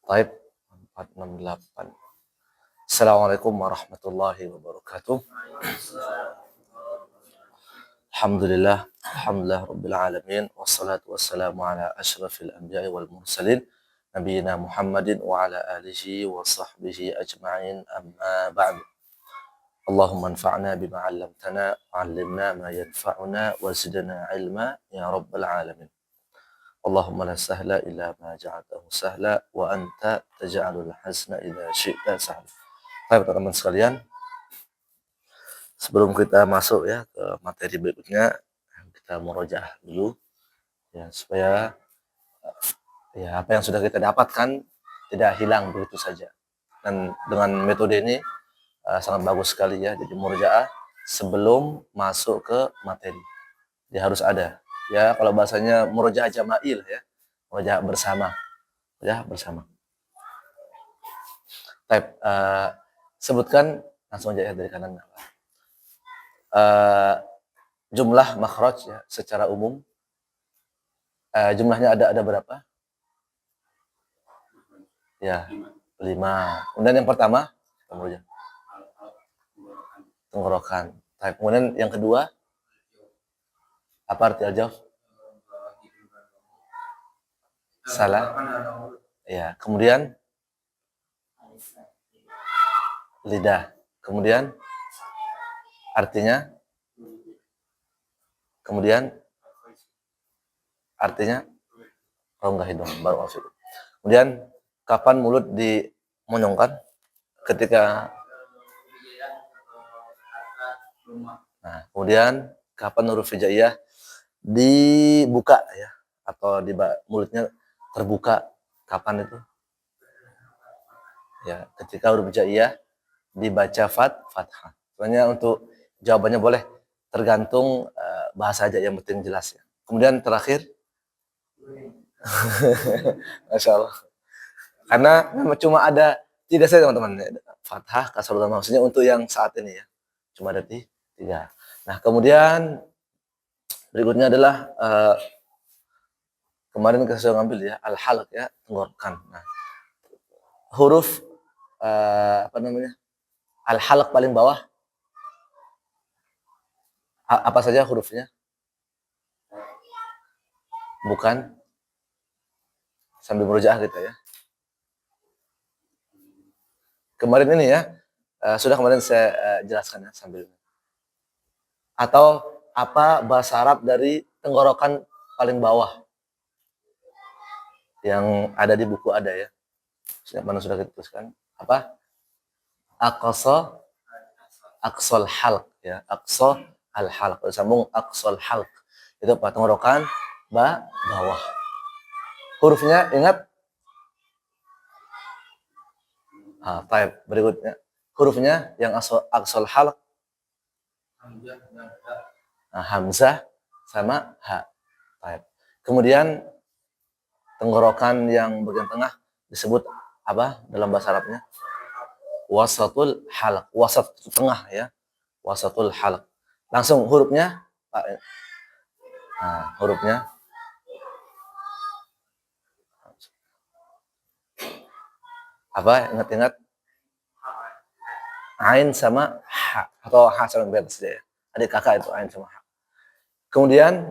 Taib 468. Assalamualaikum warahmatullahi wabarakatuh. Alhamdulillah rabbil alamin, wassalatu wassalamu ala asyrafil anbiya'i wal mursalin nabiyina Muhammadin wa ala alihi wa sahbihi ajma'in, amma ba'du. Allahumma anfa'na bima 'allamtana wa 'allimna ma yanfa'una wa zidna 'ilma ya rabbal alamin. Allahumma la sahla illa ma ja'altahu sahla wa anta taj'alul hazna idza syi'ta sahla. Baik teman-teman sekalian, sebelum kita masuk ya ke materi berikutnya, kita murojaah dulu ya supaya ya apa yang sudah kita dapatkan tidak hilang begitu saja. Dan dengan metode ini sangat bagus sekali ya. Jadi murojaah sebelum masuk ke materi. Dia harus ada. Ya, kalau bahasanya murojaah jama'il ya. Murojaah bersama. Ya, bersama. Baik, sebutkan langsung aja ya dari kanan. Jumlah makhraj ya secara umum. Jumlahnya ada berapa? Ya, 5. Kemudian yang pertama, tenggorokan. Kemudian yang kedua, apa arti al-jawf? Salah. Ya, kemudian lidah. Kemudian artinya? Kemudian artinya rongga hidung. Baru maksud. Kemudian kapan mulut dimonyongkan? Ketika. Nah, kemudian kapan huruf hijaiyah dibuka ya, atau mulutnya terbuka? Kapan itu? Ya, ketika huruf hijaiyah dibaca fathah. Soalnya untuk jawabannya boleh tergantung bahasa aja, yang penting jelas ya. Kemudian terakhir, Masya Allah. Karena cuma ada 3 saja teman-teman. Fathah, kasrah, dhamma. Maksudnya untuk yang saat ini ya. Cuma ada 3. Nah, kemudian berikutnya adalah kemarin kita sudah ngambil ya, al-halq ya, tenggorokan. Nah, huruf al-halq paling bawah apa saja hurufnya? Bukan sambil murojaah kita ya. Kemarin ini ya, sudah kemarin saya jelaskan ya sambil. Atau apa bahasa Arab dari tenggorokan paling bawah? Yang ada di buku ada ya. Mana sudah kita tuliskan? Apa? Aqsal halq ya. Aqsal al-halq. Sambung aqsal halq. Itu apa? Tenggorokan bawah. Hurufnya ingat? Baik, berikutnya. Hurufnya yang aqsal halq. Hamzah sama ha. Baik. Kemudian tenggorokan yang bagian tengah disebut apa dalam bahasa Arabnya? Wasatul halq. Wasat itu tengah ya. Wasatul halq. Langsung hurufnya. Hurufnya apa? Ingat-ingat? Ain sama ha, atau ha sama beda saja ya. Adik kakak itu ain sama ha. Kemudian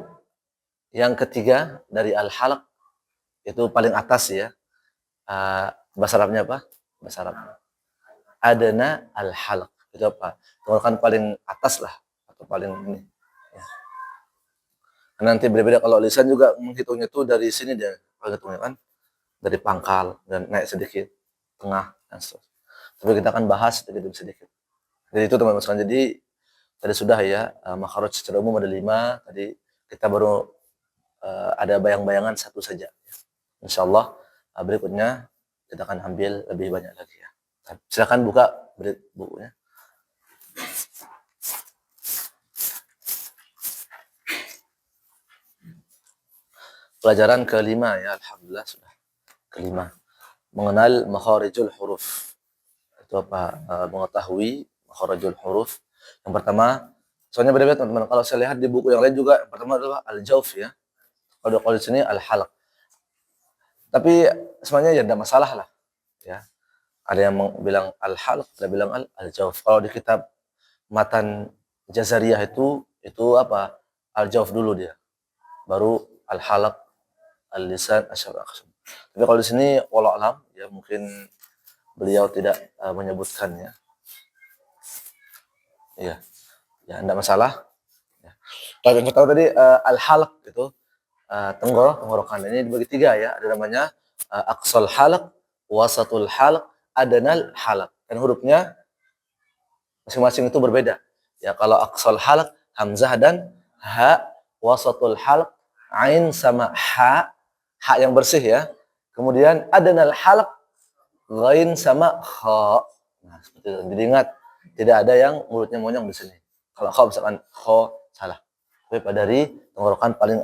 yang ketiga dari al-halq itu paling atas ya. Bahasa Arabnya apa? Bahasa Arab. Adana al-halq. Itu apa? Tenggorokan paling atas lah, atau paling ini. Ya. Nanti berbeda, kalau lisan juga menghitungnya itu dari sini dia hitungnya kan, dari pangkal dan naik sedikit, tengah dan seterusnya. Tapi kita akan bahas sedikit. Jadi itu teman-teman sekalian. Jadi tadi sudah ya, makhraj secara umum ada 5. Tadi kita baru ada bayang-bayangan 1 saja. Insyaallah berikutnya kita akan ambil lebih banyak lagi ya. Silakan buka bukunya. Pelajaran kelima ya, alhamdulillah sudah kelima. Mengenal makharijul huruf. Itu apa? Mengetahui makharijul huruf. Yang pertama, soalnya berbeda teman-teman. Kalau saya lihat di buku yang lain juga, yang pertama adalah al-jawf ya. Kalau di sini al-halq. Tapi sebenarnya ya tidak masalah lah. ya. Ada yang bilang al-halq, ada bilang al-jawf. Kalau di kitab matan Jazariyah itu apa? Al-jawf dulu dia. Baru al-halq, al-lisan, asyar. Tapi kalau di sini wallahu alam ya, mungkin beliau tidak menyebutkannya. Iya. Ya, enggak masalah. Ya. Kalau yang tahu tadi al-halq itu tenggorokan. Ini dibagi tiga ya. Ada namanya aqsal halq, wasatul halq, adnal halq. Dan hurufnya masing-masing itu berbeda. Ya, kalau aqsal halq hamzah dan ha, wasatul halq ain sama ha yang bersih ya. Kemudian adnal halq ghain sama kha. Nah, seperti itu. Jadi ingat, tidak ada yang mulutnya monyong di sini. Kalau kha misalkan kha salah. Tapi dari tenggorokan paling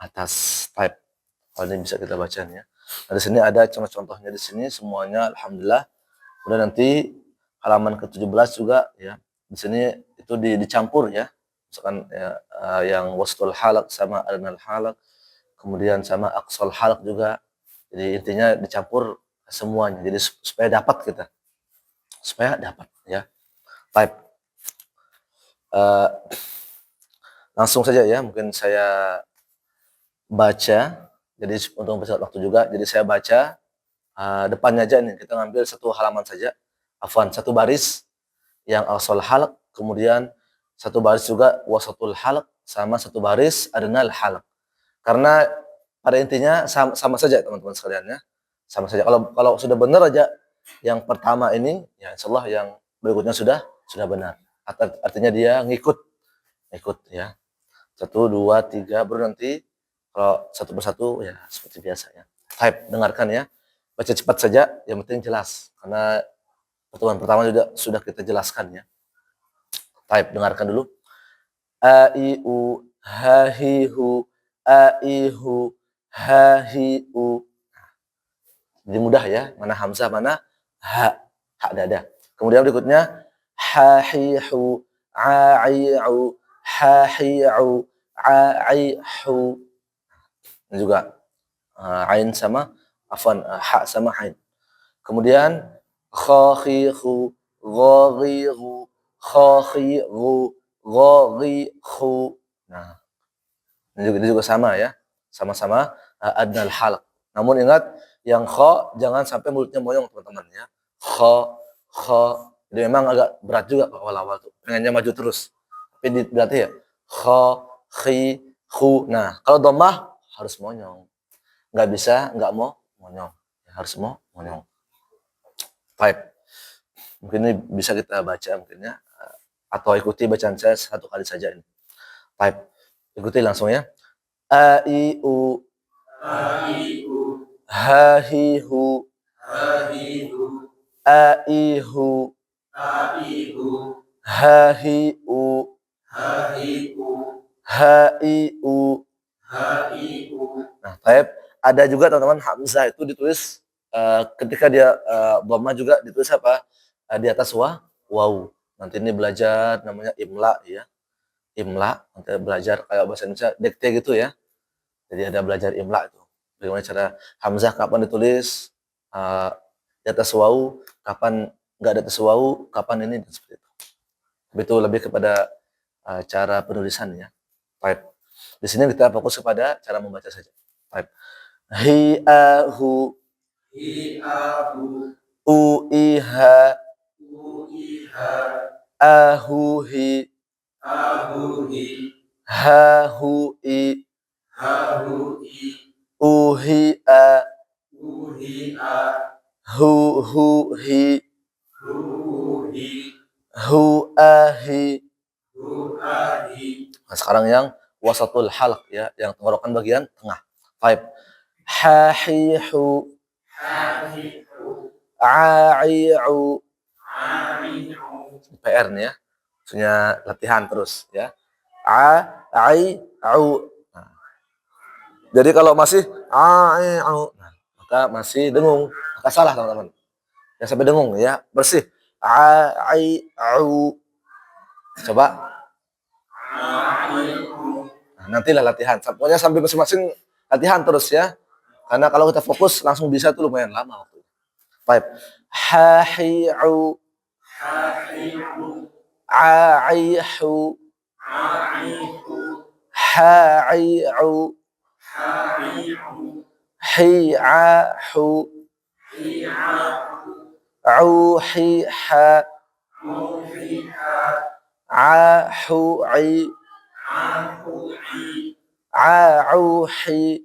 atas type. Kalau ini bisa kita baca ya. Nah, di sini ada contoh-contohnya di sini semuanya alhamdulillah. Kemudian nanti halaman ke-17 juga ya. Di sini itu dicampur ya. Misalkan ya, yang wastul halaq sama adnal halaq, kemudian sama aqsal halaq juga. Jadi intinya dicampur semuanya. Jadi supaya dapat kita. Supaya dapat ya. Type. Langsung saja ya, mungkin saya baca. Jadi untuk mempercepat waktu juga, jadi saya baca depannya aja nih. Kita ngambil satu halaman saja. Afwan, satu baris yang aqsal halaq, kemudian satu baris juga wasatul halaq, sama satu baris adnal halaq. Karena pada intinya sama saja teman-teman sekalian ya. Sama saja. Kalau sudah benar aja yang pertama ini, ya insyaallah yang berikutnya sudah benar. Artinya dia ngikut ya. 1, 2, 3, baru nanti kalau satu persatu ya seperti biasa ya. Type, dengarkan ya. Baca cepat saja, yang penting jelas. Karena pertemuan pertama sudah kita jelaskan ya. Type, dengarkan dulu. A, I, U, ha, hi, hu, a, I, hu, ha, hi, u. Jadi mudah ya, mana hamzah, mana ha. Ha dada. Kemudian berikutnya ha, hi, hu, a, I, u, ha, hi, u, a, I, hu. Ini juga ain sama ha sama ain. Kemudian kha, khi, khu, gha, ghi, ghu, kha, khi, ghu, gha, ghi, khu. Nah, ini juga sama ya. Sama-sama adnal halq. Namun ingat, yang kha jangan sampai mulutnya moyong teman-teman ya. Kha. Jadi memang agak berat juga awal-awal tuh. Pengennya maju terus. Tapi berarti ya kha, khi, khu. Nah, kalau dhammah harus monyong. Nggak bisa, nggak mau monyong. Harus mau monyong. Baik. Mungkin ini bisa kita baca mungkin ya. Atau ikuti bacaan saya satu kali saja ini. Baik. Ikuti langsung ya. A, I, U. A, I, U. Ha, hi, hu. Ha, hi, hu. A, I, hu. A, I, hu. Ha, hi, u. Ha, hi, u. Ha, I, u. Ha, I, u. Nah, baik. Ada juga teman-teman hamzah itu ditulis ketika dia dhamma juga ditulis apa? Di atas waw. Nanti ini belajar namanya imla ya. Imla, nanti belajar kayak bahasa Indonesia dikte gitu ya. Jadi ada belajar imla itu. Bagaimana cara hamzah kapan ditulis di atas waw, kapan enggak di atas waw, kapan ini dan seperti itu. Itu lebih kepada cara penulisan ya. Baik. Di sini kita fokus kepada cara membaca saja. Baik. Hi, a, hu. Hi, a, hu. U, i, ha. U, i, ha. A, hu, hi. A, hu, hi. Ha, hu, i. Ha, hu, i. U, hi, a. U, hi, a. Hu, hu, hi. Hu, hu, hi. Hu, a, hi. Hu, a, hi. Nah, sekarang yang wasatul halq ya, yang tenggorokan bagian tengah. Baik. Ha, hi, hu. Ha, hi, hu. A, i, u. A, i, u. PR nih ya. Maksudnya latihan terus ya. A, i, u. Nah. Jadi kalau masih a, i, u, nah, maka masih dengung. Maka salah teman-teman. Yang sampai dengung ya. Bersih. A, i, u. Coba. Nah, nantilah latihan. Pokoknya sampai masing-masing latihan terus ya. Karena kalau kita fokus langsung bisa itu lumayan lama waktu. Baik. Hahi'u. A'ihu. Ha'i'u. Hi'ahu. Auhiha. Ahu'i. Auhi.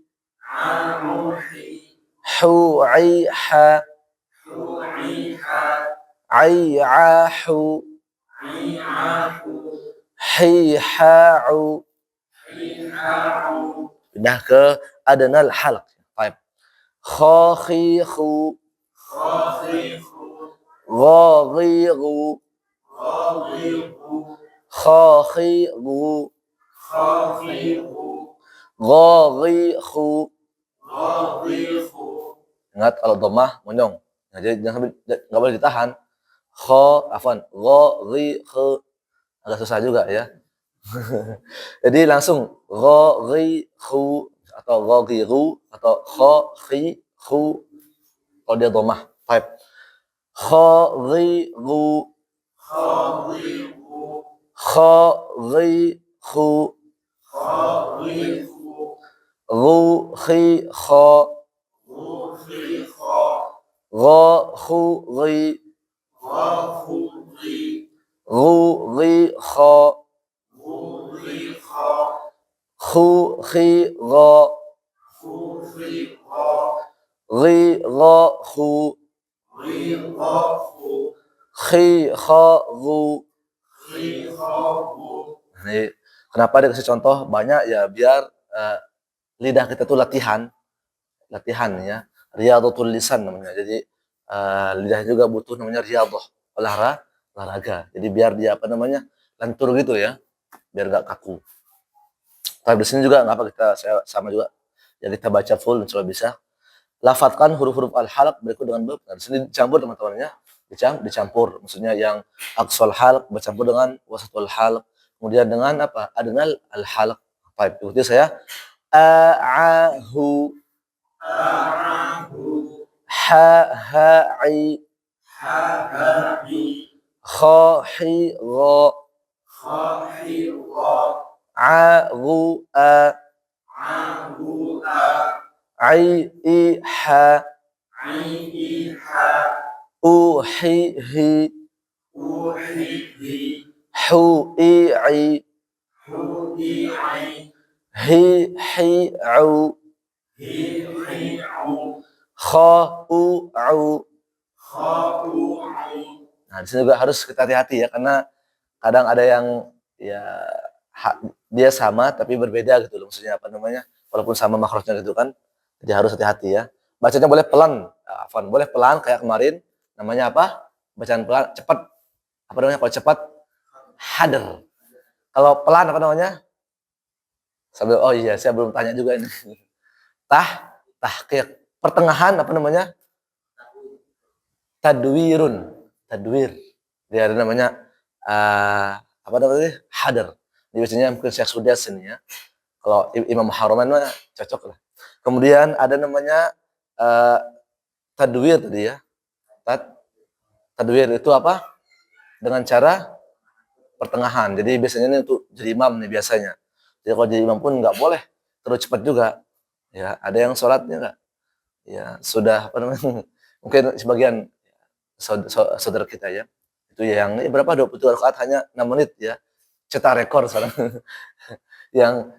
Hu'iha. Ai'ahu. Hiha'u. Pindah ke adnal halq. Baik. Khakhihu. Ghaghiru. Khakhiru. Ghaghihu. Ingat kalau dhammah monyong. Nah, jadi jangan enggak boleh ditahan. Ghaghihu. Agak susah juga ya. Jadi langsung ghaghihu atau ghaghiru atau khakhihu kalau dia dhammah. Baik. Khaghiru. Khaghihu. Ruhikha. Ghahuri. Rurikha. Khukhira. Ghirahu. Khikharu. Ini kenapa dikasih contoh banyak ya biar lidah kita tuh latihan ya, riyadhatul lisan namanya. Jadi lidah juga butuh namanya riyadhah, olahraga. Jadi biar dia apa namanya lentur gitu ya, biar gak kaku. Tapi di sini juga nggak apa saya sama juga. Ya kita baca full insya Allah bisa. Lafadzkan huruf-huruf al-halq berikut dengan bab. Nah, di sini dicampur teman-teman ya. Dicampur. Maksudnya yang aqsal halq bercampur dengan wasatul halq. Kemudian dengan apa? Adnal al-halq. Baik, ikuti saya. A'ahu. Haha'i. Khahira. Aru'a. Ai'iha. Uhihi. Hu'i'i. Hihi'u. Kha'u'u. Nah, di sini juga harus kita hati-hati ya, karena kadang ada yang ya dia sama tapi berbeda gitu loh, maksudnya apa namanya, walaupun sama makhrajnya gitu kan, jadi harus hati-hati ya. Bacanya boleh pelan, boleh pelan kayak kemarin, namanya apa? Bacaan pelan, cepat. Apa namanya kalau cepat? Hadr. Kalau pelan apa namanya? Sambil, oh iya, saya belum tanya juga ini. Tahqiq. Pertengahan apa namanya? Tadwir. Dia ada namanya apa namanya? Hadr. Ini biasanya mungkin Syekh Sudas ini ya. Kalau Imam Haroman mah cocok lah. Kemudian ada namanya tadwir tadi ya. Tadwir itu apa? Dengan cara pertengahan. Jadi biasanya ini untuk jadi imam nih biasanya. Jadi kalau jadi imam pun nggak boleh terlalu cepat juga. Ya, ada yang sholatnya nggak? Ya sudah apa namanya? Mungkin sebagian saudara kita ya. Itu yang berapa 20 rakaat hanya 6 menit ya. Cetak rekor sekarang. Yang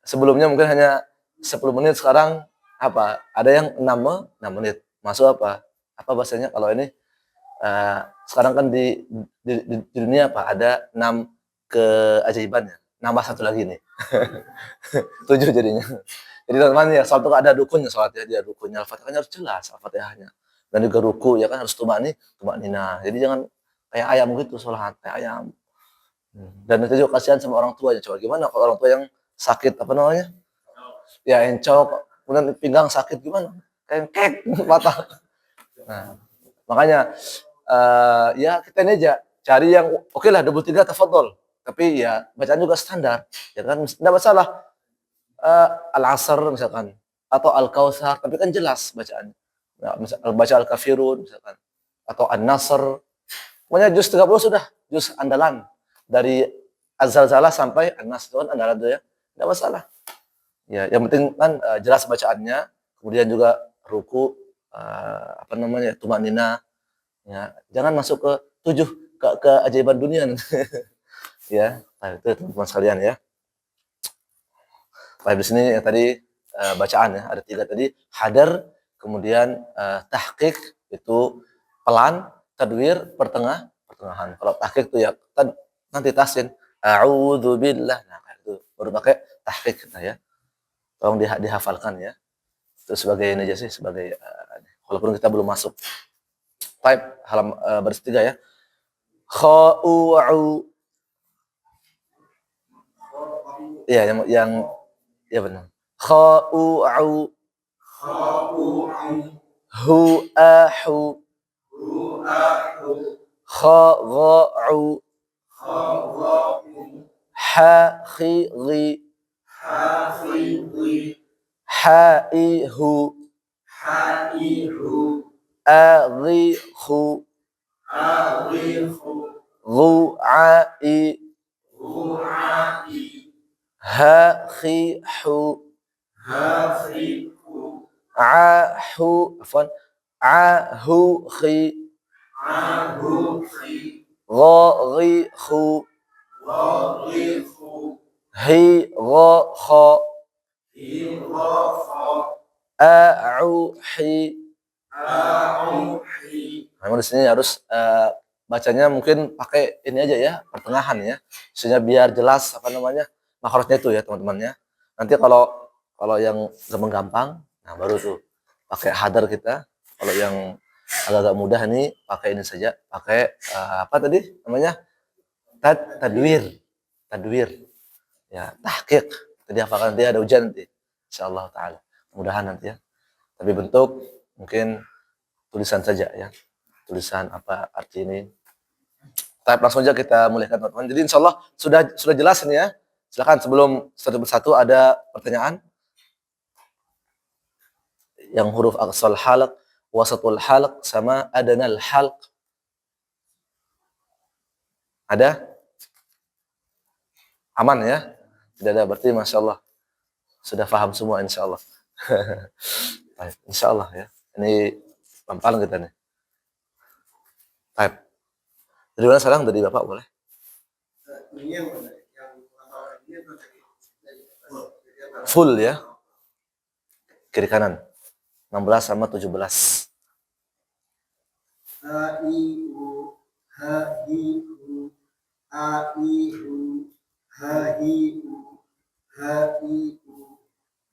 sebelumnya mungkin hanya 10 menit, sekarang apa? Ada yang 6 menit. Masuk apa? Apa bahasanya kalau ini? Sekarang kan di dunia apa? Ada 6 keajaibannya. Nambah satu lagi nih. 7 jadinya. Jadi teman-teman ya, sholat itu ada rukunnya, sholatnya dia rukunnya, Al-Fatihahnya harus jelas, Al-Fatihahnya. Dan juga ruku ya kan harus tumakninah. Jadi jangan kayak ayam gitu sholat, kayak ayam. Dan itu juga kasihan sama orang tuanya. Coba gimana kalau orang tua yang sakit apa namanya? Ya encok, kemudian pinggang sakit gimana? Kek patah. Nah, makanya ya kita ini aja cari yang oke lah 23 tafadhol. Tapi ya bacaan juga standar. Ya kan enggak masalah. Al-Asr misalkan atau Al-Kautsar, tapi kan jelas bacaannya. Nah, baca Al-Kafirun misalkan atau An-Nasr. Pokoknya juz 30 sudah, juz andalan. Dari Az-Zalzalah sampai An-Nasr kan andalan itu ya. Enggak masalah. Ya, yang penting kan jelas bacaannya, kemudian juga ruku apa namanya? Tumanina. Ya, jangan masuk ke 7 keajaiban dunia. Ya, nah, itu teman-teman sekalian ya. Baik, di sini ya tadi bacaan ya, ada 3 tadi, hadar, kemudian tahqiq itu pelan, tadwir pertengahan. Kalau tahqiq itu ya nanti tasin a'udzubillah. Nah, itu baru pakai tahqiq kita ya. Tolong dihafalkan ya. Itu sebagai ini aja sih, sebagai walaupun kita belum masuk. Baik, baris 3 ya. Kha'u'u. Iya, yang ya benar. Kha'u'u. Hu'ahu. Kha'ga'u. Hakhidhi. Ha'ihu. Aghihu. Ghu'a'i. Hakhihu. Ahu. Afwan. Ahuhi. Ghaghihu. Highaha. A'uhi. Memang di sini harus bacanya mungkin pakai ini aja ya, pertengahan ya. Sehingga biar jelas apa namanya makhrajnya itu ya teman-teman ya. Nanti kalau yang gampang, nah baru tuh pakai hadar kita. Kalau yang agak-agak mudah ini pakai ini saja, pakai apa tadi namanya? Tadwir. Ya, tahqiq. Tadi hafalkan nanti ada ujian nanti. Insyaallah taala. Mudahan nanti ya. Tapi bentuk mungkin tulisan saja ya. Tulisan apa arti ini. Tapi langsung aja kita mulaikan teman-teman. Jadi insyaallah sudah jelas ini ya. Silakan sebelum satu persatu ada pertanyaan. Yang huruf aqsal halq, wasatul halq sama adanal halq. Ada? Aman ya? Tidak ada, berarti Masya Allah. Sudah paham semua insya Allah. Baik, insya Allah ya. Ini pelan-pelan kita nih. Baik. Dari mana sekarang? Dari Bapak boleh? Full ya. Kiri kanan. 16 sama 17. Ha-i-hu, ha-i-hu, a-i-hu, ha-i-hu, ha-i-hu,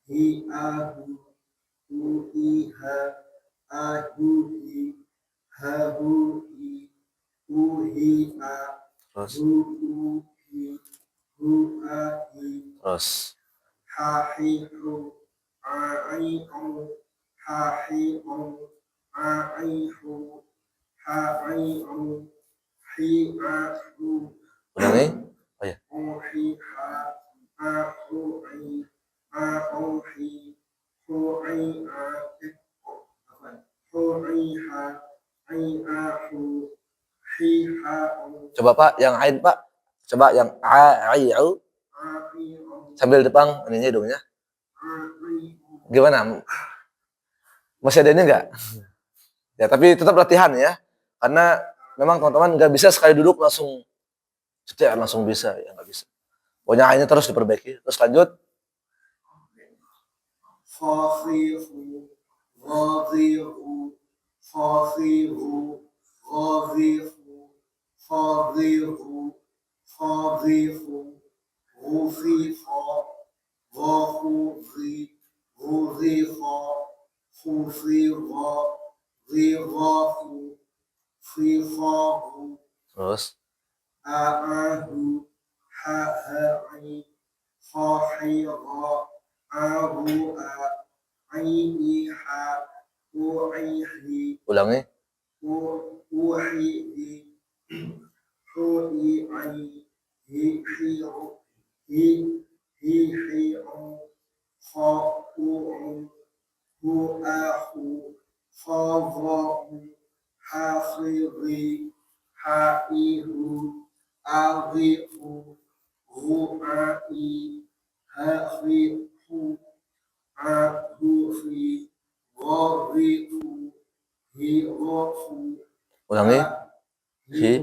hi-a-hu, hu-i-ha, a-hu-hi, ha-hu-hi, hu-hi-a, hu-u-hi, hu-a-hi, Terus. ha-hi-hu, a-i-hu, ha-hi-hu, a-i-hu, ha-i-hu, hi-a-hu. Ulangi. Oh ya. Uhiha, a-hu-i, a-hu-hi, hu-i-a, hu-i-ha, hi-a-hu, hi-ha-hu. Coba Pak, yang ain Pak. Coba yang a-i-u. Sambil depan ininya hidungnya. Gimana? Masih ada ini enggak? Ya, tapi tetap latihan ya. Karena memang teman-teman nggak bisa sekali duduk langsung setiap langsung bisa, ya nggak bisa. Pokoknya ainnya terus diperbaiki. Terus lanjut. Khasihu, ghadihu, khasihu, ghadihu, khadihu, khadihu, ghufiqa, ghafuzi, ghuziqa, khufiqa, ghiqahu, fiqahu, Terus. a'ahu, ha'a'i, khahira, ahu'a, ai'iha, u'ihi, Ulangi. u'ihi, hu'i'i, hihi'u, hihi'u, kha'u'u, hu'ahu, خاضع حافظ حائر آغف غائي هافق عهوفي غاغف هرف Ulangi. Hi.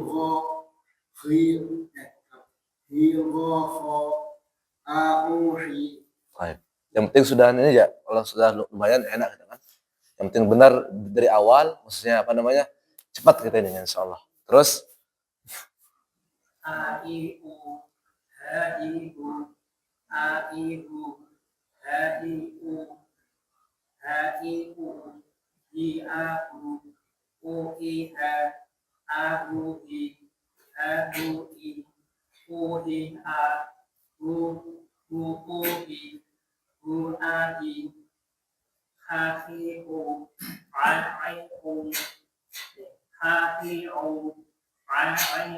Baik. Yang penting sudah ini ya, kalau sudah lumayan enak gitu kan. Yang penting benar dari awal, maksudnya apa namanya, cepat kita ini insyaallah. Terus aiu haiu aiu haiu haiu hiahu uiha ahui ahui uhiha uhi uahi hahiu aihu hahiu aihu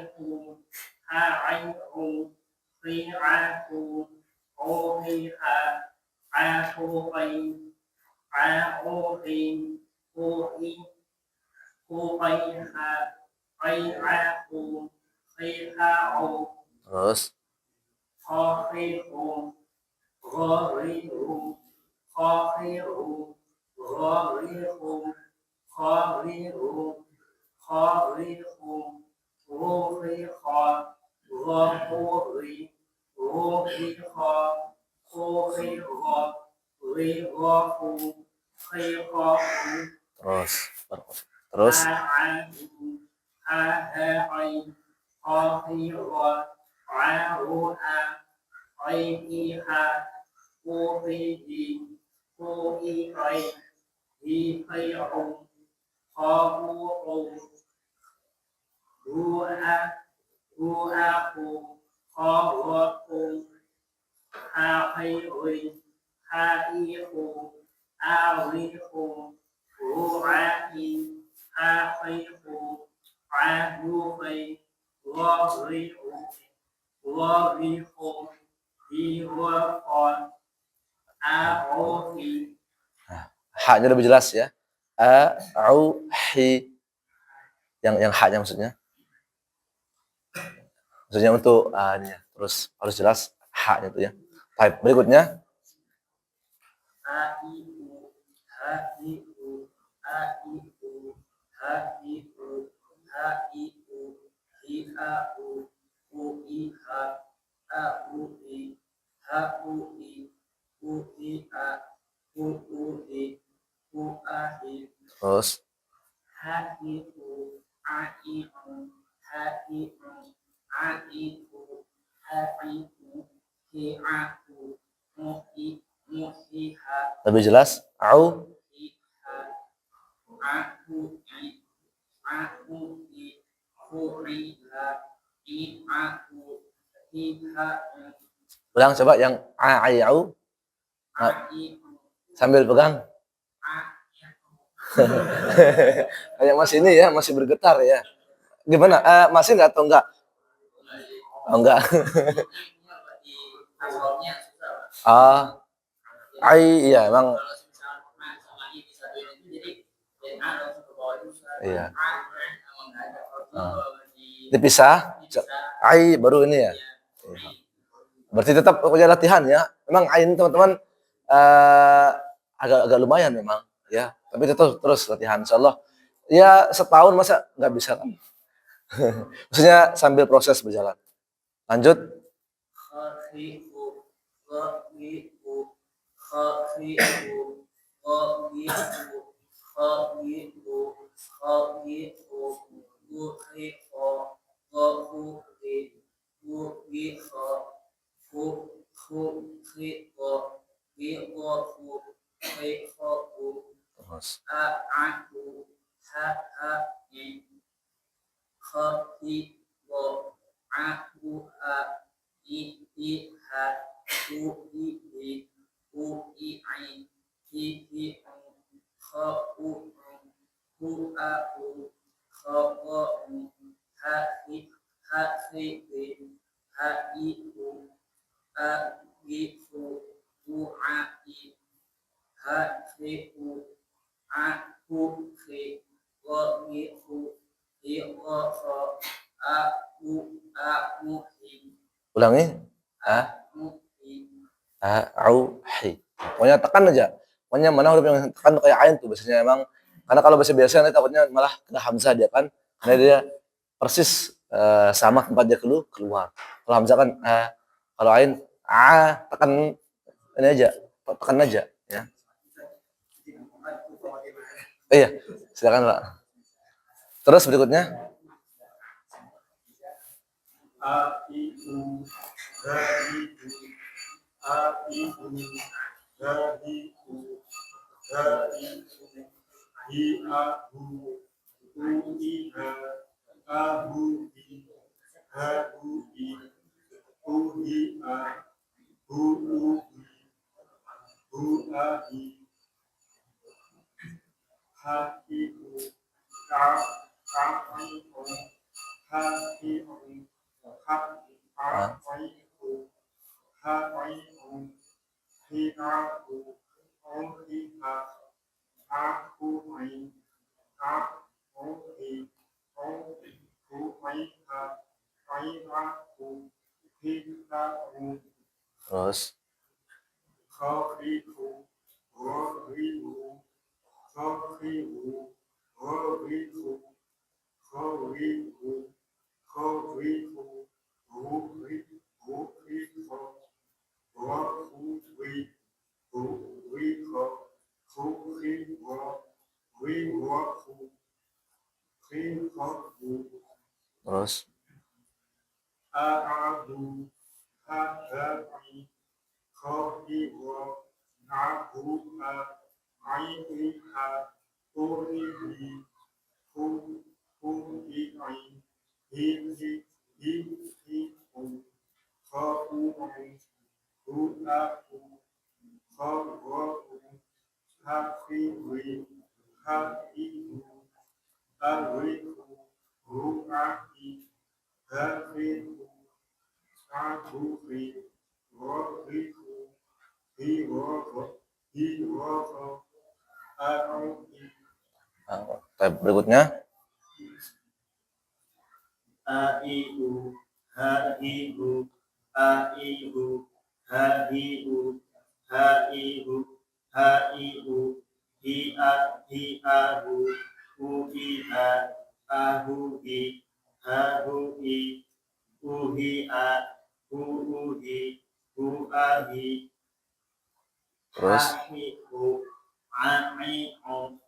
haihu ri'ahu uhiha ahuhi ahuhi uhi uhiha ri'ahu ri'ahu terus khafiru ghariru khafiru ghariru khariru khariru ruhiqa ghafuri ruhiqa ruhiqa righafu khiqafu terus a'ahu ahai qahira a'ruha aiha uhihi uhihi hihi'u qabu'u ru'aku qawaku haqiwi haqiqu awiqu ru'ahi haqiqu aduqi ghari'u ghariqu hiwaqan a'ufi. Ha-nya lebih jelas ya. Hi. Yang ha-nya maksudnya. Maksudnya untuk ini ya. Terus harus jelas ha-nya itu ya. Baik, berikutnya. Aiu haiu aiu haiu haiu hi'au uiha au'i hau'i u'iha u'u'i u'ahi Terus haiu aiu haiu aiu haiu hi'au mu'i mu'iha lebih jelas. Au. Ulang coba yang a'au. Sambil pegang. Kayak masih ini ya, masih bergetar ya. Gimana? Masih nggak atau enggak? Oh, enggak. Iya, emang. Iya. Dipisah. Ai baru ini ya. Berarti tetap pokoknya latihan ya. Memang ain teman-teman agak lumayan memang ya. Tapi tetap terus latihan insyaallah. Ya setahun masa nggak bisa kan? Maksudnya sambil proses berjalan. Lanjut. Gha Muhim Ulangi. Muhim Auhi. Pokoknya tekan aja. Pokoknya mana huruf yang tekan kayak ain tuh biasanya emang. Karena kalau bahasa biasa nanti takutnya malah kena hamzah dia kan. Karena dia persis sama tempat dia keluar. Kalau hamzah kan kalau ain tekan ini aja, tekan aja ya. Iya, silakan Pak. Terus berikutnya A I U H I U A I U H I U H I U Hi A Hu U I Ha A Hu I Ha Hu I U Hi A Hu U Hi Hu A Hi Ha I U Ka I U Ha I U Ha I U Ha I U Hi A U O Hi Ha A Hu I A O Hi O Hu I Ha I A Hu Hi A U terus Kha I U Ro I U Kha I U Ro I U Kha I U Kha I U Ru I Ru I Kha Ro U I Ru I Kha Ru I Ro Ri Ro Hu Ri Kha U terus A A Du Ha Ha I Kha I Ro Na Hu A I I Ha Hu I Hi Hu Hu I I Hi Hi Hi Hi Hu Kha U I Hu A Hu Kha Ro U Ha Khi Ri Ha I Hu A Ri Hu Ru A I Ha Ri Hu A Hu Ri Ro Ri Hu Hi Ro Ro Hi Ro Ro A Au I tab berikutnya A I U Ha I U A I U Ha I U Ha I U Ha I U Hi A Hu Hu I Ha A Hu I Ha Hu I U Hi A Hu U Hi Hu A Hi Ha terus Hi Hu A I U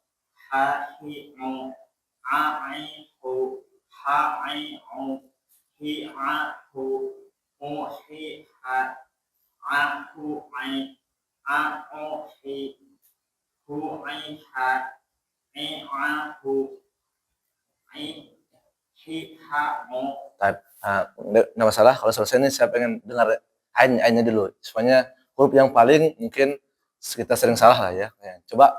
Ha Hi U A I Hu Ha I U Hi A Hu U Hi Ha A Hu I A O Hi Hu I Ha I A Hu I Hi Ha O tab nggak masalah kalau selesai ini saya pengen dengar ainnya dulu. Soalnya huruf yang paling mungkin kita sering salah lah ya. Coba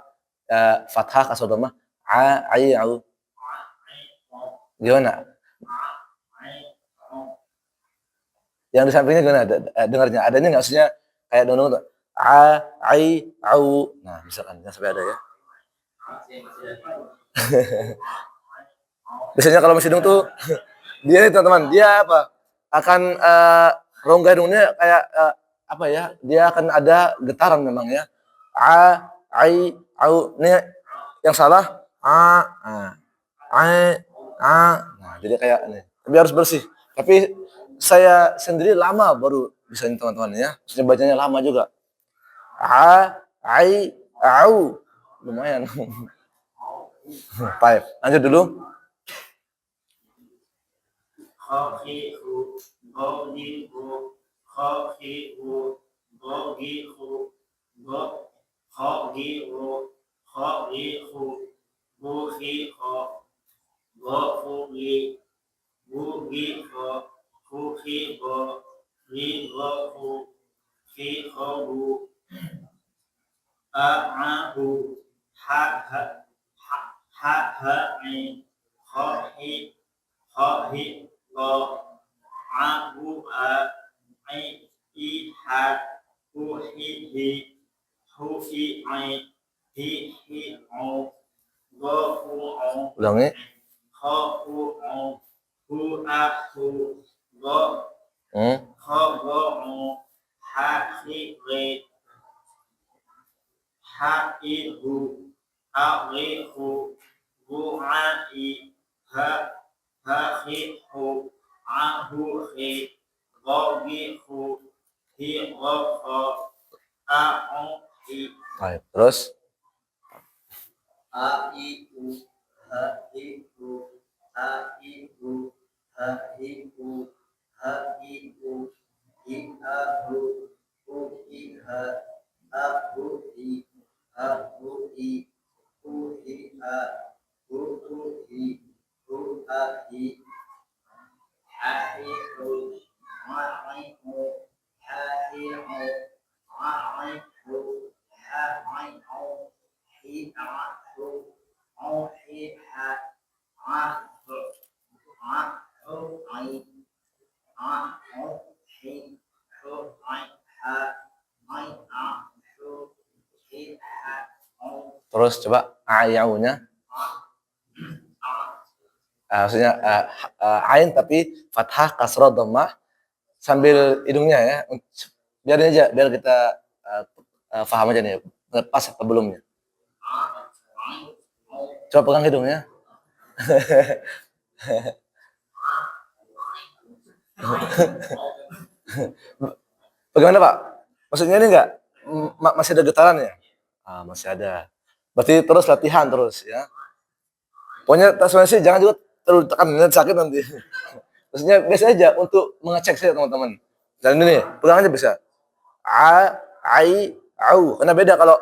fathah kasih dhamma ai au gimana? Yang di sampingnya gimana? Dengarnya adanya nggak maksudnya kayak dong tuh ai au. Nah, misalkan jangan sampai ada ya. Biasanya kalau masih dong tuh dia nih teman-teman, dia apa? Akan rongga hidungnya kayak apa ya? Dia akan ada getaran memang ya. Ai au. Ini yang salah ai Nah, jadi kayak ini. Tapi harus bersih. Tapi saya sendiri lama baru bisa nih teman-teman ya. Maksudnya bacanya lama juga. Ai au. Lumayan. Baik, lanjut dulu. Kha Khi Hu Go Hi Hu Kha Khi Hu Go Hi Hu Go Kha Hi Hu Kha Hi Hu Gu Hi Kha Go Hu Hi Gu Hi Kha Hu Hi Go Hi Go Hu Hi Kha Hu A A Hu Ha Ha Ha Ha I Kha Hi Kha Hi Go A Hu A I I Ha Hu Hi Hi Hu I I Hi Hi O Go Hu O Ulangi. خاء هو غا خا حاء حائه أغيح غعائي هاخيح عهوخي غاغيح هغخا أعوحي Baik. Terus aiu haiu aiu haiu haiu hiahu uhiha ahui ahui uhiha uhi uhahi hahihu ma'ihu hahihu ma'ihu ha'ihu hi'ahu auhiha ahu ahu'i ahuhi hu'iha mai'ahu hi'ahu terus coba ayaunya. Maksudnya ain tapi fathah, kasrah, dhammah sambil hidungnya ya. Biarin aja biar kita paham aja nih pas apa belumnya. Coba pegang hidungnya. Bagaimana Pak? Maksudnya ini enggak masih ada getaran ya? Masih ada. Berarti terus latihan terus ya. Pokoknya transferensi jangan juga terlalu tekan, nanti sakit nanti. Maksudnya biasa aja untuk mengecek saja teman-teman. Dan ini pegang aja bisa. Ai, au. Karena beda kalau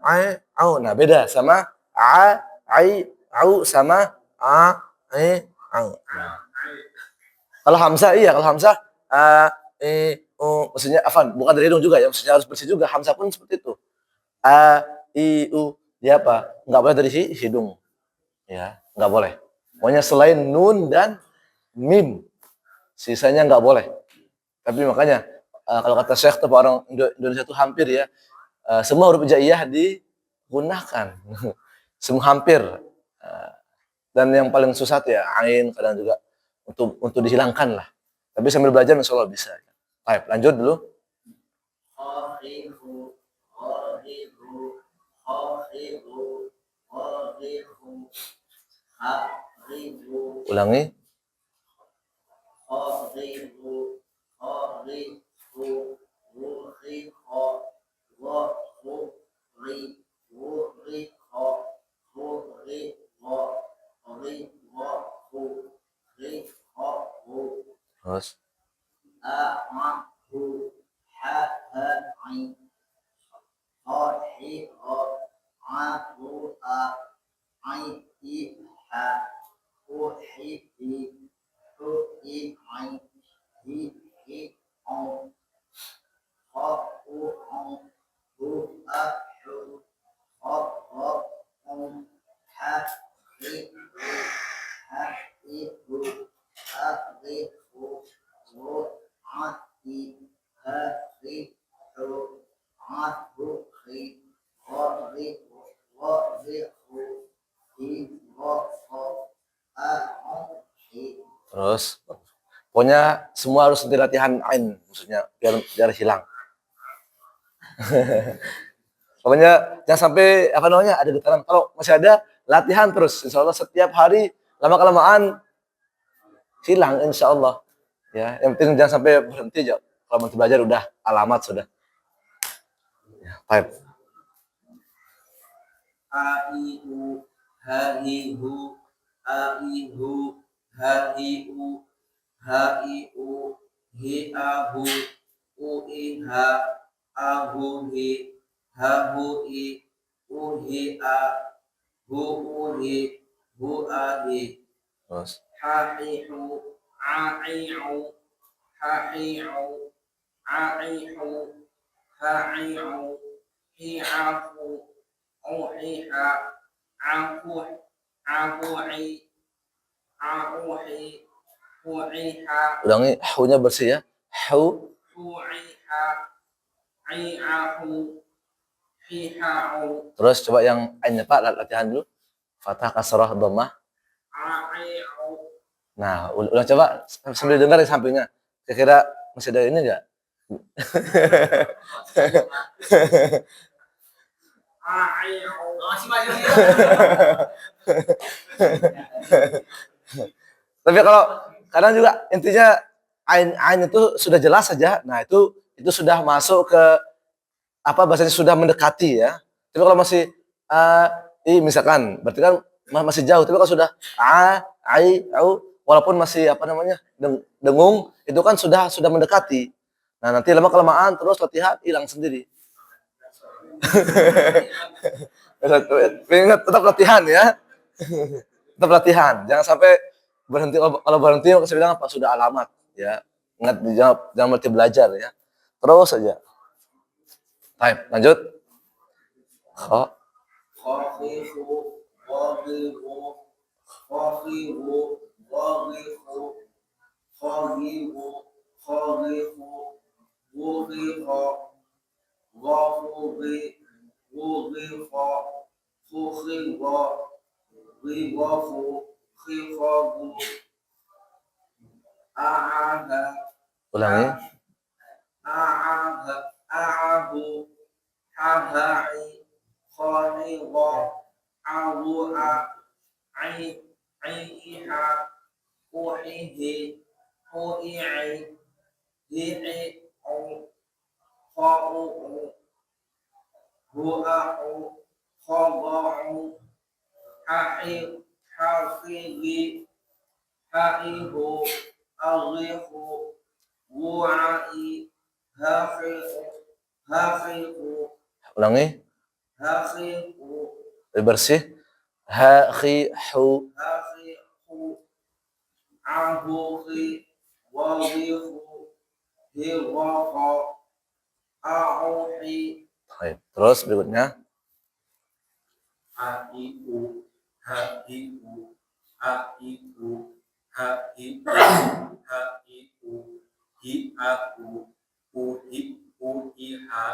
ai, au. Nah beda sama ai, au sama ai, au. Nah. Kalau hamzah iya, kalau hamzah maksudnya afan, bukan dari hidung juga ya, maksudnya harus bersih juga. Hamzah pun seperti itu. Dia apa? Enggak boleh dari hidung. Ya, enggak boleh. Pokoknya selain nun dan mim, sisanya enggak boleh. Tapi makanya kalau kata Syekh tuh orang Indonesia itu hampir ya, semua huruf hijaiyah digunakan. Semua hampir. Dan yang paling susah tuh ya ain, kadang juga untuk dihilangkan lah. Tapi sambil belajar insya Allah bisa. Baik, lanjut dulu. Ulangi. Terus Terus pokoknya semua harus latihan ain, maksudnya biar hilang. Pokoknya jangan sampai ada getaran. Kalau masih ada, latihan terus. Insya Allah setiap hari lama-kelamaan hilang insya Allah. Ya, yang penting jangan sampai berhenti aja. Kalau mau belajar udah alamat sudah. Ya, baik. aihu haihu aihu haiu haiu hiahu uiha ahuhi hahui uhia huuhi huahi Terus hahihu aiu haiu aihu haiu hiahu uhiha ahuh ahuhi ahuhi huiha ulangi hu-nya bersih ya. Hu. huiha aiahu hihau. Terus coba yang ainnya Pak latihan dulu. Fathah, kasrah, dhammah. A'i'u. Nah, ulang coba sambil dengar di sampingnya. Kira-kira masih ada ini enggak? A'i'u. Masih maju. Tapi kalau kadang juga intinya ain itu sudah jelas saja. Nah, itu sudah masuk ke apa bahasanya sudah mendekati ya. Tapi kalau masih misalkan berarti kan masih jauh. Tapi kalau sudah au walaupun masih apa namanya dengung itu kan sudah mendekati. Nah, nanti lama kelamaan terus latihan hilang sendiri. Ingat tetap latihan ya. Tetap latihan. Jangan sampai berhenti. Kalau berhenti saya bilang apa sudah alamat ya. Ingat jangan berhenti belajar ya. Terus saja. Baik, lanjut. Kha. Khafifu. Ghadiru. Khafifu. Ghadiru. Khafifu. Khadifu. Ghuriqa. Ghafuri. Ghuriqa. Khukhiqa. Ghigafu. Khifagu. A'adha. Ulangi. A'adha. A'abu. Haha'i. Khaniqa. Awu'a. Ai'iha. Uhihi. Hu'i'i. Hi'i'u. Kha'u'u. Hu'a'u. Khada'u. Hafidhi. Ha'ihu. Aghihu. Wu'a'i. Hafi'u. Hafi'u. Ulangi. Hafi'u. Lebih bersih. Ha khi hu. Hafi'u. Abuhi. Wadihu. Hiwaqa. A'uhi. Baik. Terus berikutnya. Ha'i'u. Ha'i'u. Ha'i'u. Ha'i'u. Ha'i'u. Hi'aku. Uhi'a.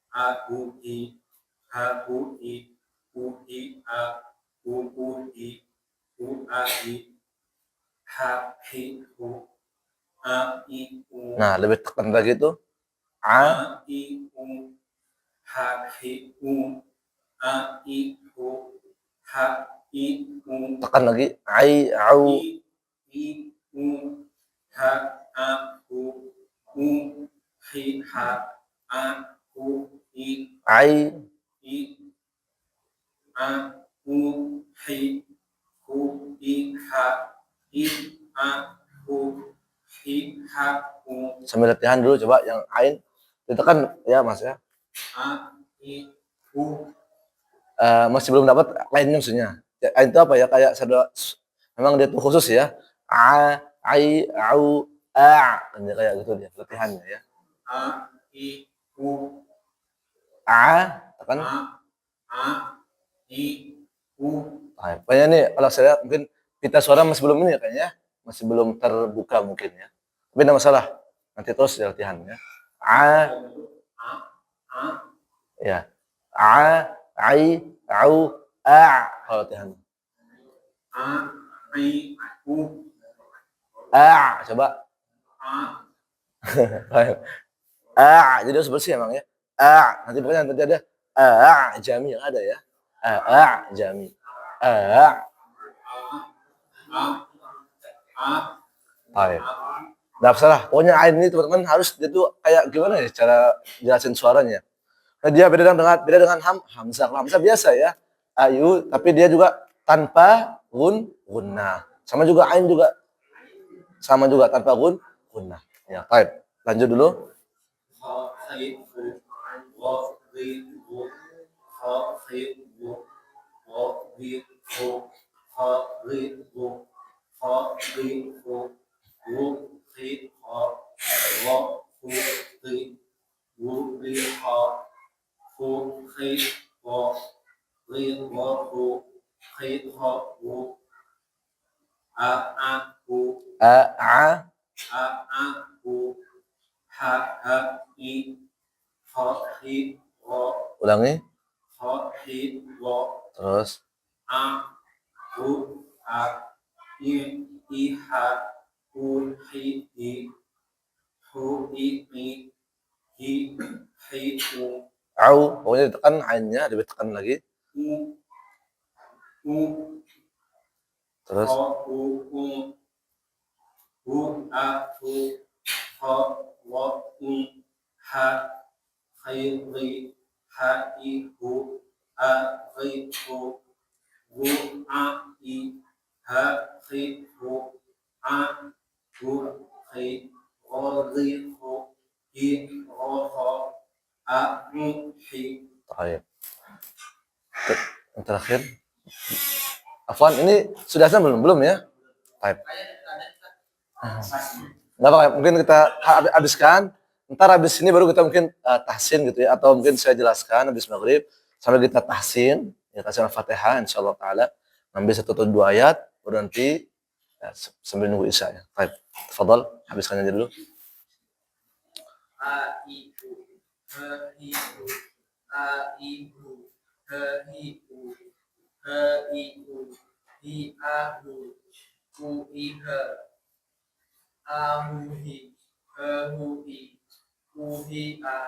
Ahu'i. Hahu'i. Uhi'a. Uhu'i. U'a'i. Hahi'u. A'i'u. Nah, lebih tekan lagi itu. A'i'u. Hahi'u. A'i'u. Ha'i'u. Tekan lagi. Au. I'u. Ha'ahu. Uhiha. Ahu'i. Ai. Uhi. Hu'iha. I'ahu. Hi'ahu. Sambil latihan dulu coba yang ain. Ditekan ya, Mas ya. A'i'u. Masih belum dapat lainnya maksudnya. Ya, ain itu apa ya? Kayak memang dia tuh khusus ya. Au, kayak gitu dia latihannya ya. A'i'u. Tekan. A'i'u. Kayaknya nih kalau saya lihat mungkin pita suara masih belum ini ya kayaknya. Masih belum terbuka mungkin ya. Tapi tidak masalah. Nanti terus di latihan ya. Ya. Ai, au, kalau latihan. A'i'u. Coba. Jadi harus bersih emang ya. Nanti pokoknya nanti ada jami yang ada ya. Jami. Baik. Nggak salah. Pokoknya ain ini teman-teman harus dia tuh kayak gimana ya cara jelasin suaranya. Nah, dia beda dengan hamzah. Hamzah biasa ya. Ayu, tapi dia juga tanpa gunnah. Sama juga ain juga. Sama juga tanpa gunnah. Ya, baik. Lanjut dulu. Ulangi. Terus. iha, hi, hu, hi, u, Au, pokoknya ditekan ainnya, ditekan lagi. u, Terus u, hu, a, hu, ha, wa, ha, ri, ha, i, hu, a, ri, hu, a, i, ha, ri, hu, a, hu, ri, ri, hu, i, ha, a, hi. Baik. Yang terakhir. Afwan, ini sudah selesai belum? Belum ya? Baik. Nggak apa-apa, mungkin kita habiskan. Ntar habis ini baru kita mungkin tahsin gitu ya. Atau mungkin saya jelaskan habis maghrib. Sambil kita tahsin. Ya, tahsin Al-Fatihah insyaAllah ta'ala. Ngambil 1 atau 2 ayat. Baru nanti ya, sambil nunggu isya ya. Baik. Tafadhal, habiskan aja dulu. A, I, U, H, I, U, A, I, U, H, I, U, H, I, U, Hi, A, U, U, I, H, A, Hu, Hi, H, Hu, I, U, Hi, A,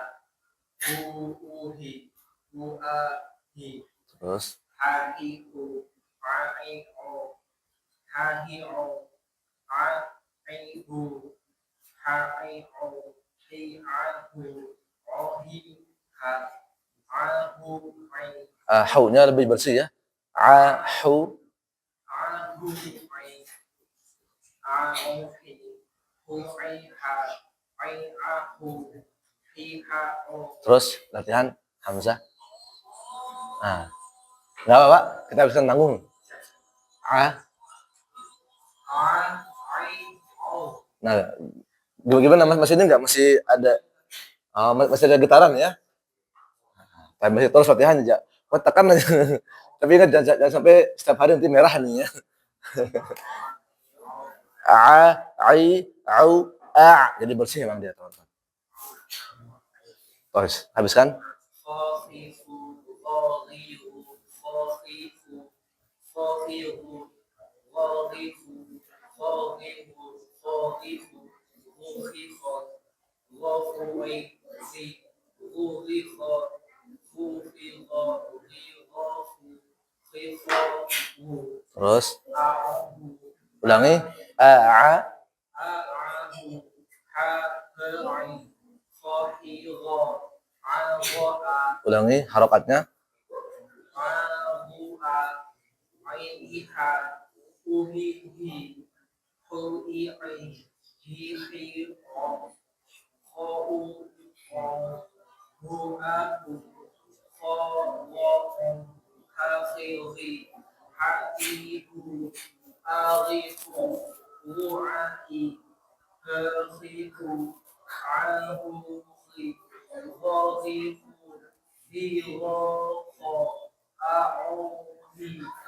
U, U, Hi, U, A, Hi, Terus. H, I, U, A, I, O, H, I, O, A, I, U, H, I, O, Haunya lebih bersih ya. Hu. Terus latihan Hamzah. Nah, nggak apa-apa, kita bisa tanggung. Nah, gimana mas? Masih ini nggak? Masih ada? Masih ada getaran ya? Tapi masih terus latihan aja. Kau tekan aja. Tapi ingat jangan sampai setiap hari nanti merah nih ya. Au, jadi bersih memang dia teman-teman. Terus habiskan. Terus ulangi. Ulangi harokatnya.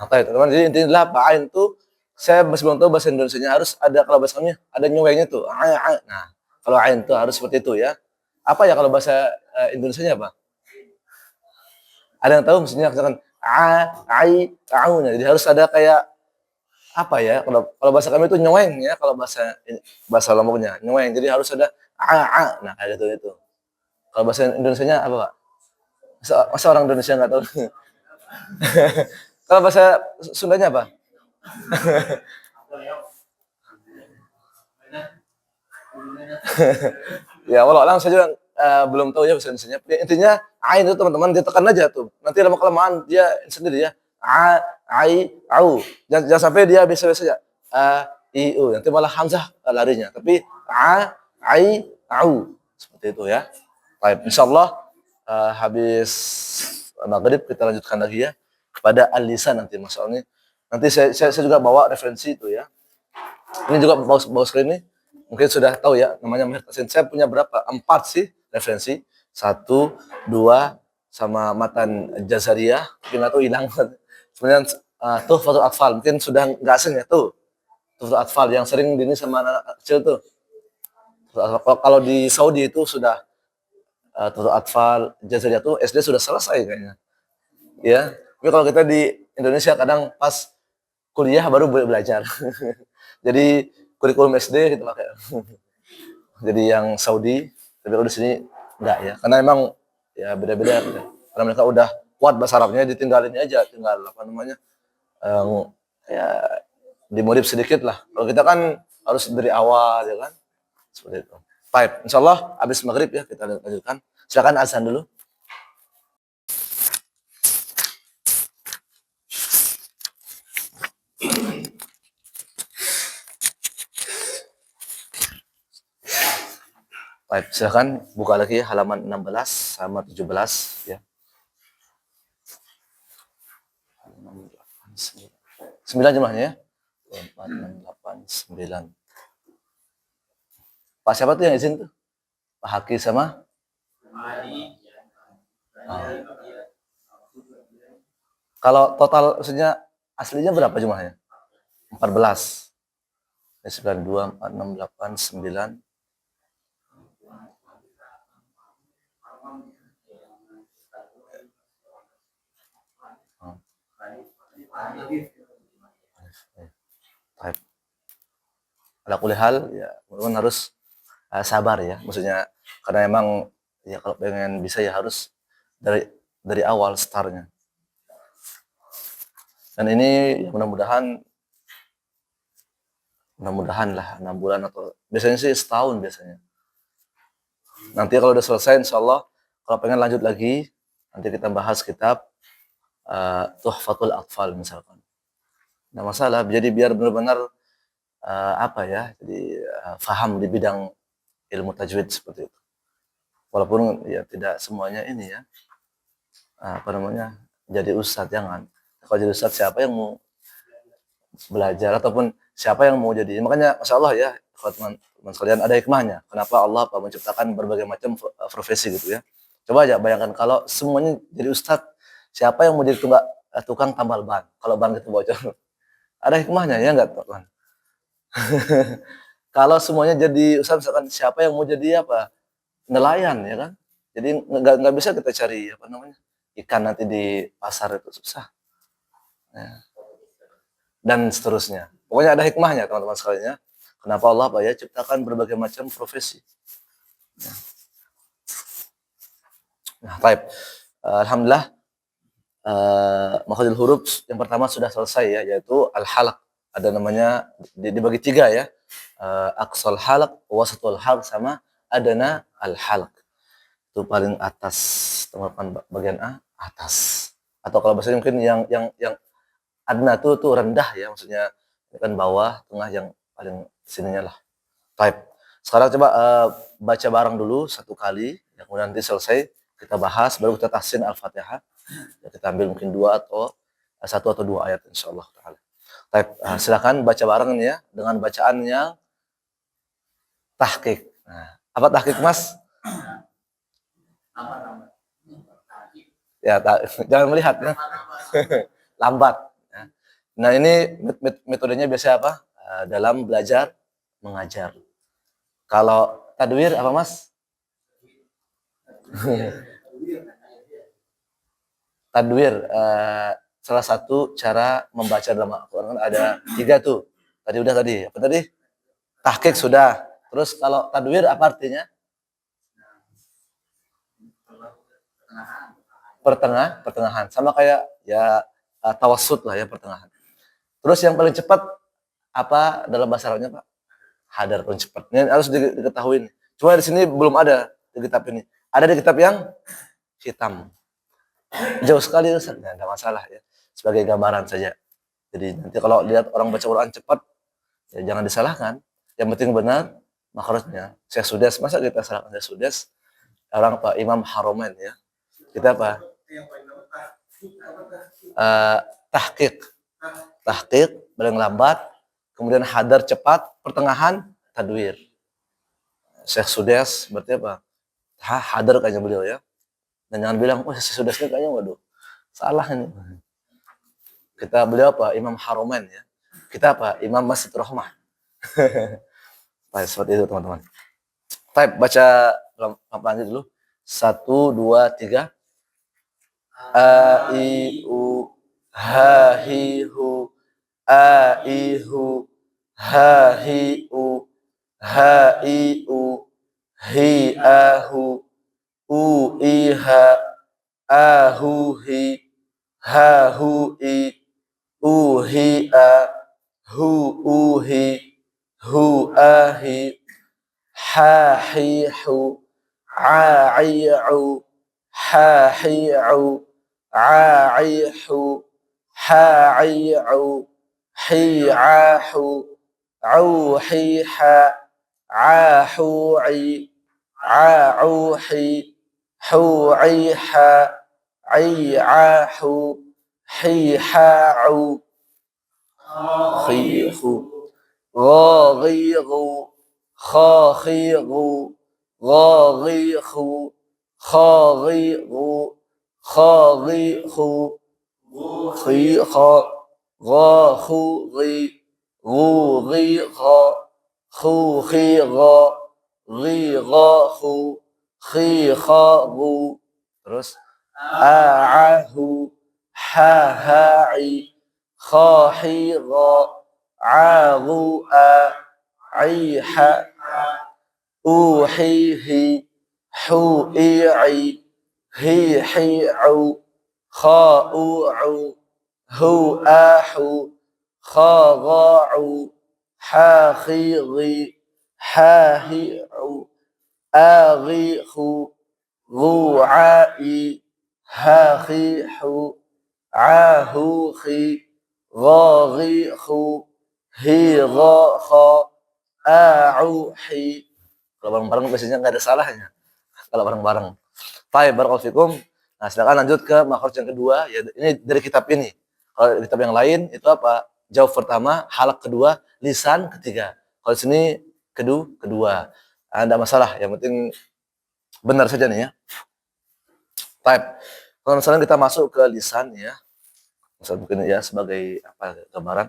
Oke, teman-teman. Jadi intinya ba'ain itu saya masih belum tahu bahasa Indonesianya, harus ada, kalau bahasa kami ada nyuwengnya tuh. Nah, kalau ain itu harus seperti itu ya. Apa ya kalau bahasa Indonesianya apa? Ada yang tahu maksudnya misalkan au. Jadi harus ada kayak apa ya? Kalau bahasa kami itu nyuweng ya, kalau bahasa Lomboknya nyuweng. Jadi harus ada Nah, kayak gitu itu. Kalau bahasa Indonesianya apa, Pak? Masa orang Indonesia nggak tahu? Kalau bahasa Sundanya apa? Ya, walau alam saya juga belum tahu ya bahasa Indonesianya. Intinya ain itu teman-teman ditekan aja tuh. Nanti lama kelamaan dia sendiri ya. Au. Jangan sampai dia biasa-biasa aja. U. Nanti malah hamzah larinya. Tapi au. Seperti itu ya. Baik, insyaallah habis maghrib kita lanjutkan lagi ya kepada al-lisan nanti masalahnya. Nanti saya juga bawa referensi itu ya. Ini juga bawa screen ini. Mungkin sudah tahu ya namanya Mahir Tasin. Saya punya berapa? 4 sih referensi. 1, 2 sama matan Jazariyah. Mungkin atau hilang. Kemudian Tuhfatul Atfal. Mungkin sudah nggak asing ya tuh. Tuhfatul Atfal yang sering ini sama anak kecil tuh. Kalau di Saudi itu sudah Tuhfatul Atfal, Jazariyah tuh SD sudah selesai kayaknya. Ya. Tapi kalau kita di Indonesia kadang pas kuliah baru boleh belajar. Jadi kurikulum SD kita pakai. Jadi yang Saudi, tapi kalau di sini enggak ya. Karena emang ya beda-beda ya. Karena mereka udah kuat bahasa Arabnya, ditinggalin aja, tinggal apa namanya? Ya dimodif sedikit lah. Kalau kita kan harus dari awal ya kan. Seperti itu. Baik, insyaallah habis maghrib ya kita lanjutkan. Silakan azan dulu. Baik, silakan buka lagi halaman 16 sama 17 ya. 9 jumlahnya ya. 4, 6, 8, 9. Pak siapa tuh yang izin tuh? Pak Haki sama? Kalau total maksudnya aslinya berapa jumlahnya? 14. 9, 2, 4, 6, 8, 9. Baik. Ala kulli hal ya, teman-teman harus sabar ya. Maksudnya karena emang ya kalau pengen bisa ya harus dari awal startnya. Dan ini ya mudah-mudahan lah 6 bulan atau biasanya sih setahun biasanya. Nanti kalau udah selesai insyaallah kalau pengen lanjut lagi nanti kita bahas kitab Tuhfatul Atfal misalkan. Nah masalah jadi biar benar-benar apa ya, jadi faham di bidang ilmu tajwid seperti itu. Walaupun ya tidak semuanya ini ya, apa namanya, jadi ustadz, jangan. Kalau jadi ustadz siapa yang mau belajar ataupun siapa yang mau jadi, makanya masya Allah ya, kalau teman-teman sekalian ada hikmahnya. Kenapa Allah menciptakan berbagai macam profesi gitu ya. Coba aja bayangkan kalau semuanya jadi ustadz, siapa yang mau jadi tukang tambal ban? Kalau ban itu bocor, ada hikmahnya ya enggak teman? Kalau semuanya jadi ustadz, misalkan siapa yang mau jadi apa? Nelayan ya kan? Jadi nggak bisa kita cari apa namanya ikan nanti di pasar itu susah. Ya. Dan seterusnya. Pokoknya ada hikmahnya teman-teman sekalian ya. Kenapa Allah Pak ya ciptakan berbagai macam profesi. Ya. Nah, baik. Alhamdulillah makhrajul huruf yang pertama sudah selesai ya, yaitu al-halaq. Ada namanya dibagi 3 ya. Aqsal halaq, wasatul halaq sama adana al-halaq. Itu paling atas, teman-teman bagian A atas. Atau kalau bahasa mungkin yang adna tuh rendah ya, maksudnya kan bawah, tengah, yang paling sininya lah. Baik. Sekarang coba baca bareng dulu 1 kali, ya, kemudian nanti selesai kita bahas, baru kita tahsin Al-Fatihah. Ya, kita ambil mungkin 2 atau 1 atau 2 ayat insyaallah taala. Baik, silakan baca bareng ya dengan bacaan yang tahqiq. Nah, apa tahqiq, Mas? Ya, jangan melihat ya. Lambat. Ya. Nah, ini metodenya biasa apa? Dalam belajar mengajar. Kalau tadwir apa, Mas? Tadwir, salah satu cara membaca dalam Al-Quran ada 3 tuh. Tadi. Apa tadi? Tahqiq sudah. Terus kalau tadwir apa artinya? Pertengahan. Sama kayak ya tawassut lah ya, pertengahan. Terus yang paling cepat apa dalam bahasa Arabnya, Pak? Hadar paling cepat. Ini harus diketahui. Cuma di sini belum ada di kitab ini. Ada di kitab yang hitam. Jauh sekali Ustaz. Nah, enggak masalah ya. Sebagai gambaran saja. Jadi nanti kalau lihat orang baca Quran cepat, ya jangan disalahkan. Yang penting benar makhrajnya. Syekh Sudes, masa kita salahkan Syekh Sudes? Orang Pak Imam Haromen ya. Kita apa? Tahqiq paling lambat, kemudian hadar cepat, pertengahan tadwir. Syekh Sudes berarti apa? Hadar kayaknya beliau ya. Dan jangan bilang, oh Syekh Sudes ini kayaknya waduh, salah ini. Kita beliau apa? Imam Haromen ya. Kita apa? Imam Masjid Rahmah. Baik, seperti itu teman-teman. Baik, baca lanjut dulu. 1, 2, 3. A, I, U, Ha, Hi, Hu, a i hu, ha hi u, ha i u, hi a hu, u i ha, a hu hi, ha hu i, u hi a, hu u hi, hu a hi, ha hi hu, a i u, ha hi u, a i hu, ha i u, hi a hu, au hi ha, a hu i, a u hi, hu i ha, ai a hu, hi ha u, khi hu, gho ghi gu, kho khi gu, gho ghi khu, kho ghi gu, kho ghi khu, khi kho, gho khu ghi, gu ghi kho, khu khi gho, ghi gho khu, khi kho gu. Terus a'ahu, ha ha'i, kho hi gho, a gu a, ai ha, u hi hi, hu i i, hi hi u, kho u u, hu a hu, kho gho u, ha khi ghi, ha hi u, a ghi khu, gu a i, ha khi hu, a hu khi, gho ghi khu, hi gho kho, a u hi. Kalau bareng-bareng biasanya nggak ada salahnya. Kalau bareng-bareng. Baik, barakallahu fikum. Nah, silakan lanjut ke makhraj yang kedua. Ya, ini dari kitab ini. Kalau dari kitab yang lain itu apa? Jawab pertama, halak kedua, lisan ketiga. Kalau di sini kedua. Ada masalah. Yang penting benar saja nih ya. Baik. Kalau misalnya kita masuk ke lisan ya. Misal mungkin ya sebagai apa gambaran.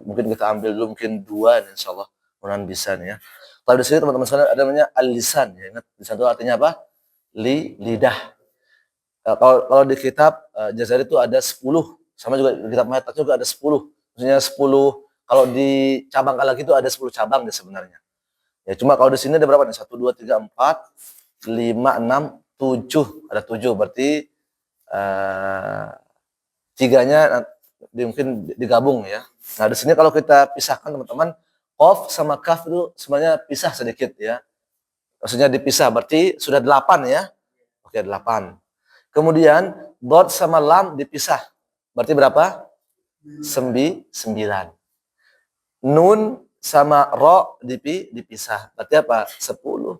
Mungkin kita ambil dulu mungkin 2 insyaallah. Mudah-mudahan bisa nih ya. Kalau di sini teman-teman sekalian ada namanya al-lisan ya. Ingat lisan itu artinya apa? Lidah. Kalau di kitab Jazari itu ada 10, sama juga di kitab Mahetak juga ada 10. Maksudnya 10, kalau dicabangkan lagi itu ada 10 cabang deh sebenarnya. Ya cuma kalau di sini ada berapa nih? 1 2 3 4 5 6 7. Ada 7 berarti tiganya mungkin digabung ya. Nah, di sini kalau kita pisahkan teman-teman, qaf sama kaf itu sebenarnya pisah sedikit ya. Maksudnya dipisah berarti sudah 8 ya. Oke, 8. Kemudian dot sama lam dipisah. Berarti berapa? 9. Nun sama ro dipisah. Berarti apa? 10.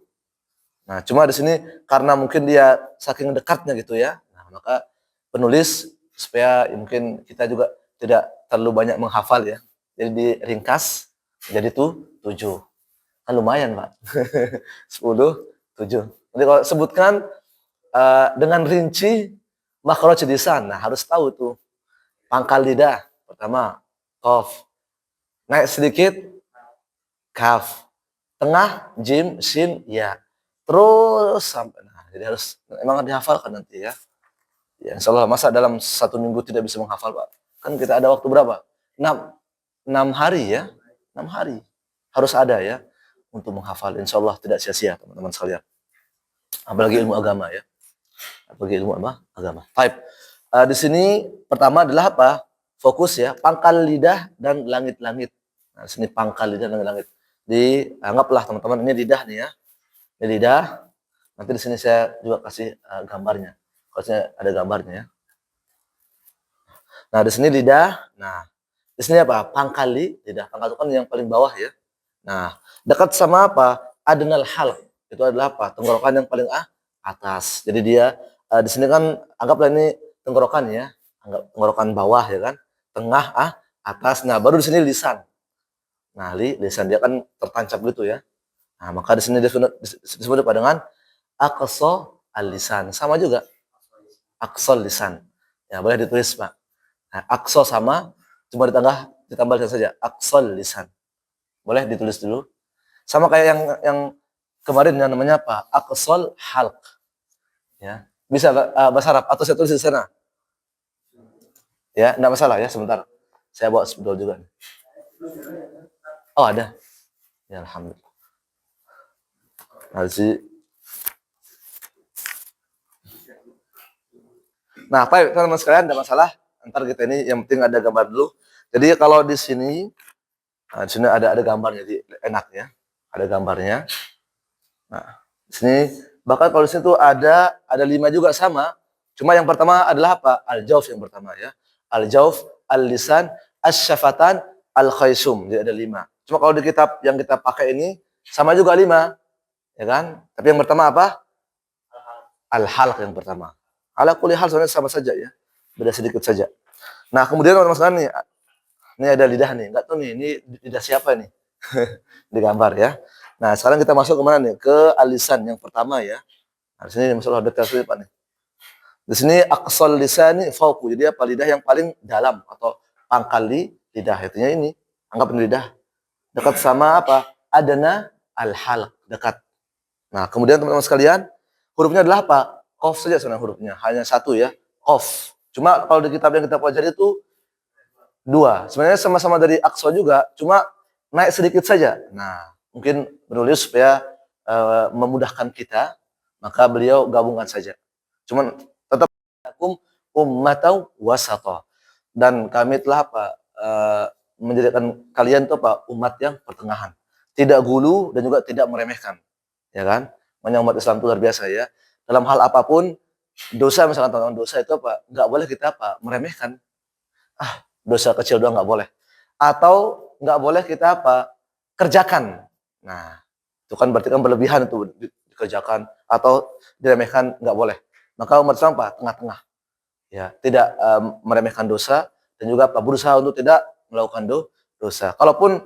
Nah, cuma di sini karena mungkin dia saking dekatnya gitu ya. Nah, maka penulis supaya mungkin kita juga tidak terlalu banyak menghafal ya. Jadi diringkas jadi tuh 7. Kan lumayan, Pak. 10, 7. Jadi kalau sebutkan dengan rinci makhraj lisan. Nah, harus tahu tuh. Pangkal lidah pertama qaf. Naik sedikit kaf. Tengah jim, shin, ya. Terus sampai jadi harus emang dihafalkan nanti ya. Ya, insyaallah masa dalam 1 minggu tidak bisa menghafal, Pak. Kan kita ada waktu berapa? 6 hari ya. 6 hari. Harus ada ya untuk menghafal. Insyaallah tidak sia-sia teman-teman sekalian. Apalagi ilmu agama ya. Apalagi ilmu agama. Baik. Di sini pertama adalah apa? Fokus ya, pangkal lidah dan langit-langit. Nah, di sini pangkal lidah dan langit. Dianggaplah teman-teman ini lidah nih ya. Ini lidah. Nanti di sini saya juga kasih gambarnya. Kalau ada gambarnya ya. Nah, di sini lidah. Nah, di sini apa? Pangkal lidah. Pangkal itu kan yang paling bawah ya. Nah, dekat sama apa? Adnal halq. Itu adalah apa? Tenggorokan yang paling atas. Jadi dia di sini kan anggaplah ini tenggorokan ya. Anggap tenggorokan bawah ya kan. Tengah atas. Nah, baru di sini lisan. Nah, lisan dia kan tertancap gitu ya. Nah, maka di sini disebut apa dengan aqsa al-lisan. Sama juga. Aqsal lisan. Ya, boleh ditulis, Pak. Nah, aqsa sama cuma ditambahkan saja aqsal lisan. Boleh ditulis dulu. Sama kayak yang kemarin yang namanya apa? Aqsal halq. Ya. Bisa bahasa Arab atau saya tulis di sana? Ya, enggak masalah ya, sebentar. Saya bawa spidol juga. Oh, ada. Ya, alhamdulillah. Nah, baik teman-teman sekalian, ada masalah. Ntar kita ini yang penting ada gambar dulu. Jadi kalau di sini, di sini ada gambarnya, jadi enak ya. Ada gambarnya. Nah, di sini bahkan kalau di sini tuh ada 5 juga sama. Cuma yang pertama adalah apa? Al-Jauf yang pertama ya. Al-Jauf, Al-Lisan, Asy-Syafatan, Al-Khaysum. Jadi ada 5. Cuma kalau di kitab yang kita pakai ini sama juga 5. Ya kan? Tapi yang pertama apa? Al-Halq yang pertama. Ala kulli hal sebenarnya sama saja ya. Beda sedikit saja. Nah, kemudian orang-orang nih, ini ada lidah nih. Enggak tahu nih, ini lidah siapa nih? Di gambar ya. Nah, sekarang kita masuk ke mana nih? Ke alisan yang pertama ya. Nah, di sini masalah detail sekali Pak nih. Di sini aqsal lisani fauqu. Jadi apa? Lidah yang paling dalam atau pangkal lidah. Artinya ini, anggap ini lidah. Dekat sama apa? Adana al-halq, dekat. Nah, kemudian teman-teman sekalian, hurufnya adalah apa? Qaf saja sebenarnya hurufnya, hanya satu ya, qaf. Cuma kalau di kitab yang kita pelajari itu 2. Sebenarnya sama-sama dari aqsa juga, cuma naik sedikit saja. Nah, mungkin menulis supaya memudahkan kita, maka beliau gabungkan saja. Cuman tetap ummatau wasata. Dan kami telah apa? Menjadikan kalian itu apa? Umat yang pertengahan. Tidak gulu dan juga tidak meremehkan. Ya kan? Makanya umat Islam itu luar biasa ya. Dalam hal apapun, dosa misalkan teman-teman, dosa itu apa? Nggak boleh kita apa? Meremehkan. Ah, dosa kecil doang nggak boleh. Atau nggak boleh kita apa? Kerjakan. Nah, itu kan berarti kan berlebihan itu dikerjakan atau diremehkan nggak boleh. Maka umat Islam apa? Tengah-tengah. Ya, tidak meremehkan dosa dan juga apa? Berusaha untuk tidak melakukan dosa. Kalaupun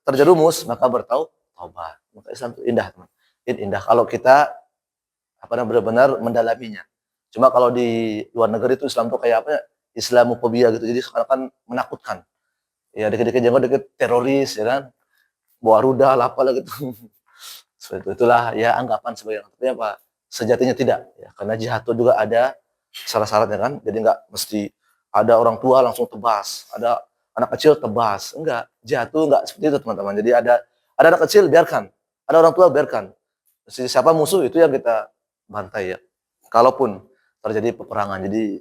terjerumus, maka bertaubat. Maka Islam itu indah, teman. Indah kalau kita apa namanya benar-benar mendalaminya. Cuma kalau di luar negeri itu Islam tuh kayak apa ya? Islamofobia gitu. Jadi sekarang kan menakutkan. Ya dikit-dikit jenggot dikit teroris ya kan. Bawa rudal apalah gitu. Seperti itulah ya anggapan sebagai tapi apa? Sejatinya tidak ya. Karena jihad itu juga ada syarat-syaratnya kan. Jadi enggak mesti ada orang tua langsung tebas, ada anak kecil tebas. Enggak, jihad itu enggak seperti itu teman-teman. Jadi ada anak kecil biarkan, ada orang tua biarkan. Siapa musuh itu yang kita bantai ya. Kalaupun terjadi peperangan. Jadi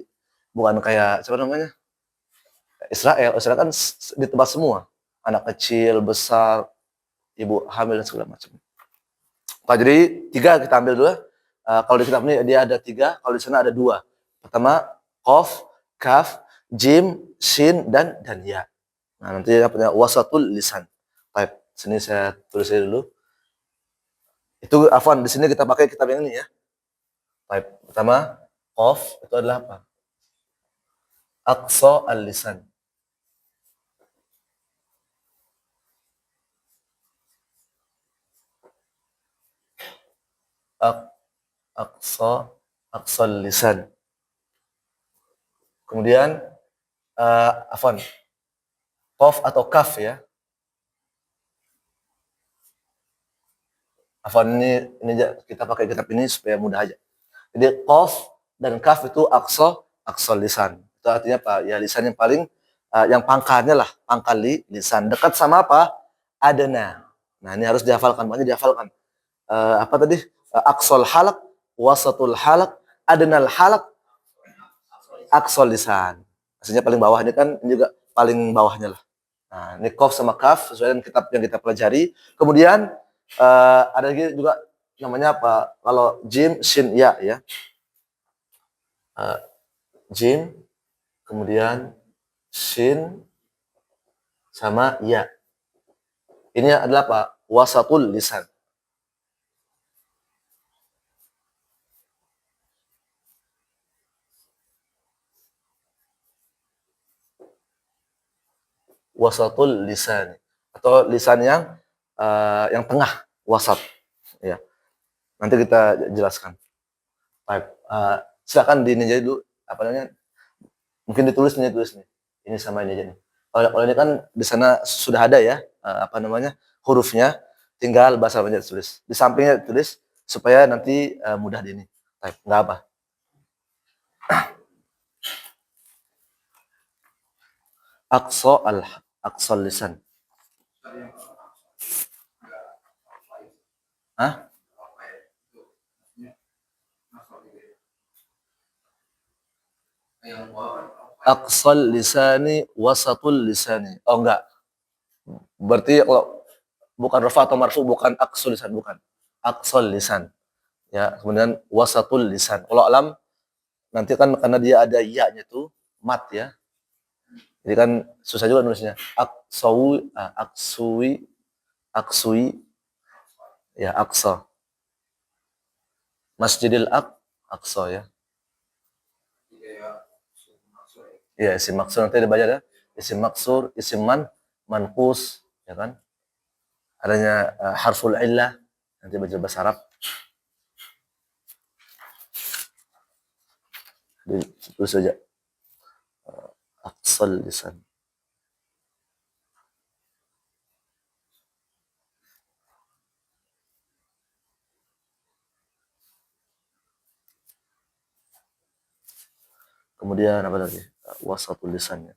bukan kayak siapa namanya? Israel. Israel kan ditebas semua. Anak kecil, besar, ibu hamil dan segala macam. Nah, jadi 3 kita ambil dulu. Kalau di kitab ini dia ada 3, kalau di sana ada 2. Pertama, qaf, kaf, jim, shin dan ya. Nah, nanti apa wasatul lisan. Baik, sini saya tulis dulu. Itu afwan, di sini kita pakai kitab yang ini ya. Baik, pertama qaf itu adalah apa? Aqsa al-lisan. Aqsa al-lisan. Kemudian afwan. Qaf atau kaf ya. Afwan ini kita pakai kitab ini supaya mudah aja. Jadi qaf dan kaf itu aqsa lisan. Itu artinya apa? Ya lisan yang paling yang pangkalnya lah, pangkal lisan. Dekat sama apa? Adana. Nah, ini harus dihafalkan, makanya dihafalkan. Apa tadi? Aqsal halaq, wasatul halaq, adnal halaq, aqsal lisan. Maksudnya paling bawah ini kan ini juga paling bawahnya lah. Nah, ini qaf sama kaf sesuai dengan kitab yang kita pelajari. Kemudian ada lagi juga namanya apa? Kalau jim, shin, ya ya. Jim, kemudian shin sama ya. Ini adalah apa? Wasatul lisan. Wasatul lisan atau lisan yang tengah, wasat ya. Nanti kita jelaskan. Baik, silakan dininjai dulu apa namanya? Mungkin ditulis nih. Ini sama ini aja nih. Kalau ini kan di sana sudah ada ya, apa namanya? Hurufnya, tinggal bahasa Arabnya ditulis. Di sampingnya ditulis supaya nanti mudah di ini. Baik, enggak apa. aqsal lisan. Hah? Aqsal lisani wasatul lisani. Oh enggak. Berarti kalau bukan rafa atau marfu, bukan aqsul lisan, bukan. Aqsal lisan. Ya, kemudian wasatul lisan. Kalau alam nanti kan karena dia ada ya-nya tuh mat ya. Jadi kan susah juga nulisnya. Aksui, ya aqsa. Masjidil Aqsa ya. Ya, isim maksur nanti dibaca ya. Isim maksur, isim manqus, ya kan? Adanya harful illah nanti baca bahasa Arab. Itu saja. Aqsal lisan. Kemudian apa lagi? Wasatul lisannya.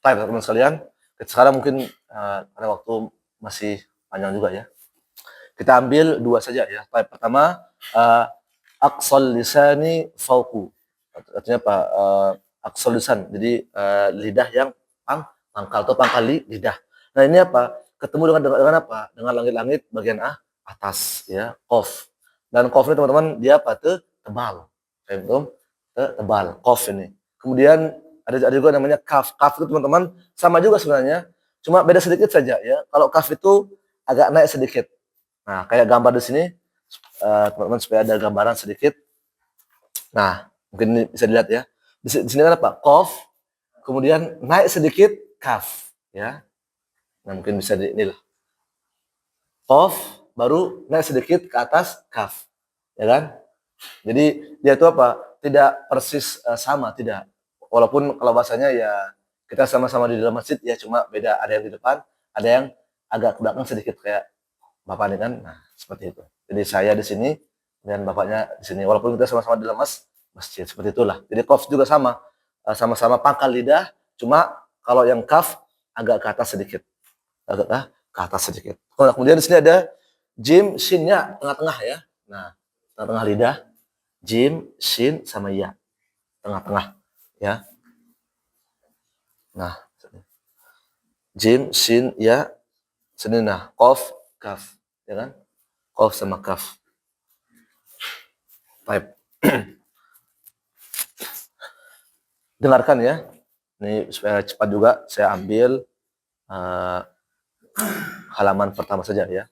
Baik, teman-teman sekalian, sekarang mungkin karena waktu masih panjang juga ya. Kita ambil dua saja ya. Baik, pertama aqsal lisani fauqu. Artinya apa? Aqsal lisan. Jadi lidah yang pangkal atau pangkal lidah. Nah, ini apa? Ketemu dengan apa? Dengan langit-langit bagian atas ya, qaf. Dan qaf ini teman-teman dia apa? Tebal. Belum? Tebal qaf ini. Kemudian ada juga namanya kaf. Kaf itu teman-teman sama juga sebenarnya, cuma beda sedikit saja ya. Kalau kaf itu agak naik sedikit. Nah, kayak gambar di sini, teman-teman supaya ada gambaran sedikit. Nah, mungkin ini bisa dilihat ya. Di sini kan apa? Qaf, kemudian naik sedikit kaf, ya. Nah, mungkin bisa inilah. Qaf, baru naik sedikit ke atas kaf, ya kan? Jadi dia itu apa? Tidak persis sama, tidak. Walaupun kalau bahasanya ya kita sama-sama di dalam masjid ya, cuma beda, ada yang di depan, ada yang agak ke belakang sedikit kayak Bapak ini kan. Nah, seperti itu. Jadi saya di sini dan bapaknya di sini, walaupun kita sama-sama di dalam masjid, seperti itulah. Jadi qaf juga sama, sama-sama pangkal lidah, cuma kalau yang kaf agak ke atas sedikit. Agak ke atas sedikit. Nah, kemudian di sini ada jim, shinnya tengah-tengah ya. Nah, tengah-tengah lidah, jim, shin sama ya. Tengah-tengah ya. Nah, jim, shin, ya. Sini nah, qaf, kaf, ya kan? Qaf sama kaf. Baik. Dengarkan ya. Ini supaya cepat juga saya ambil halaman pertama saja ya.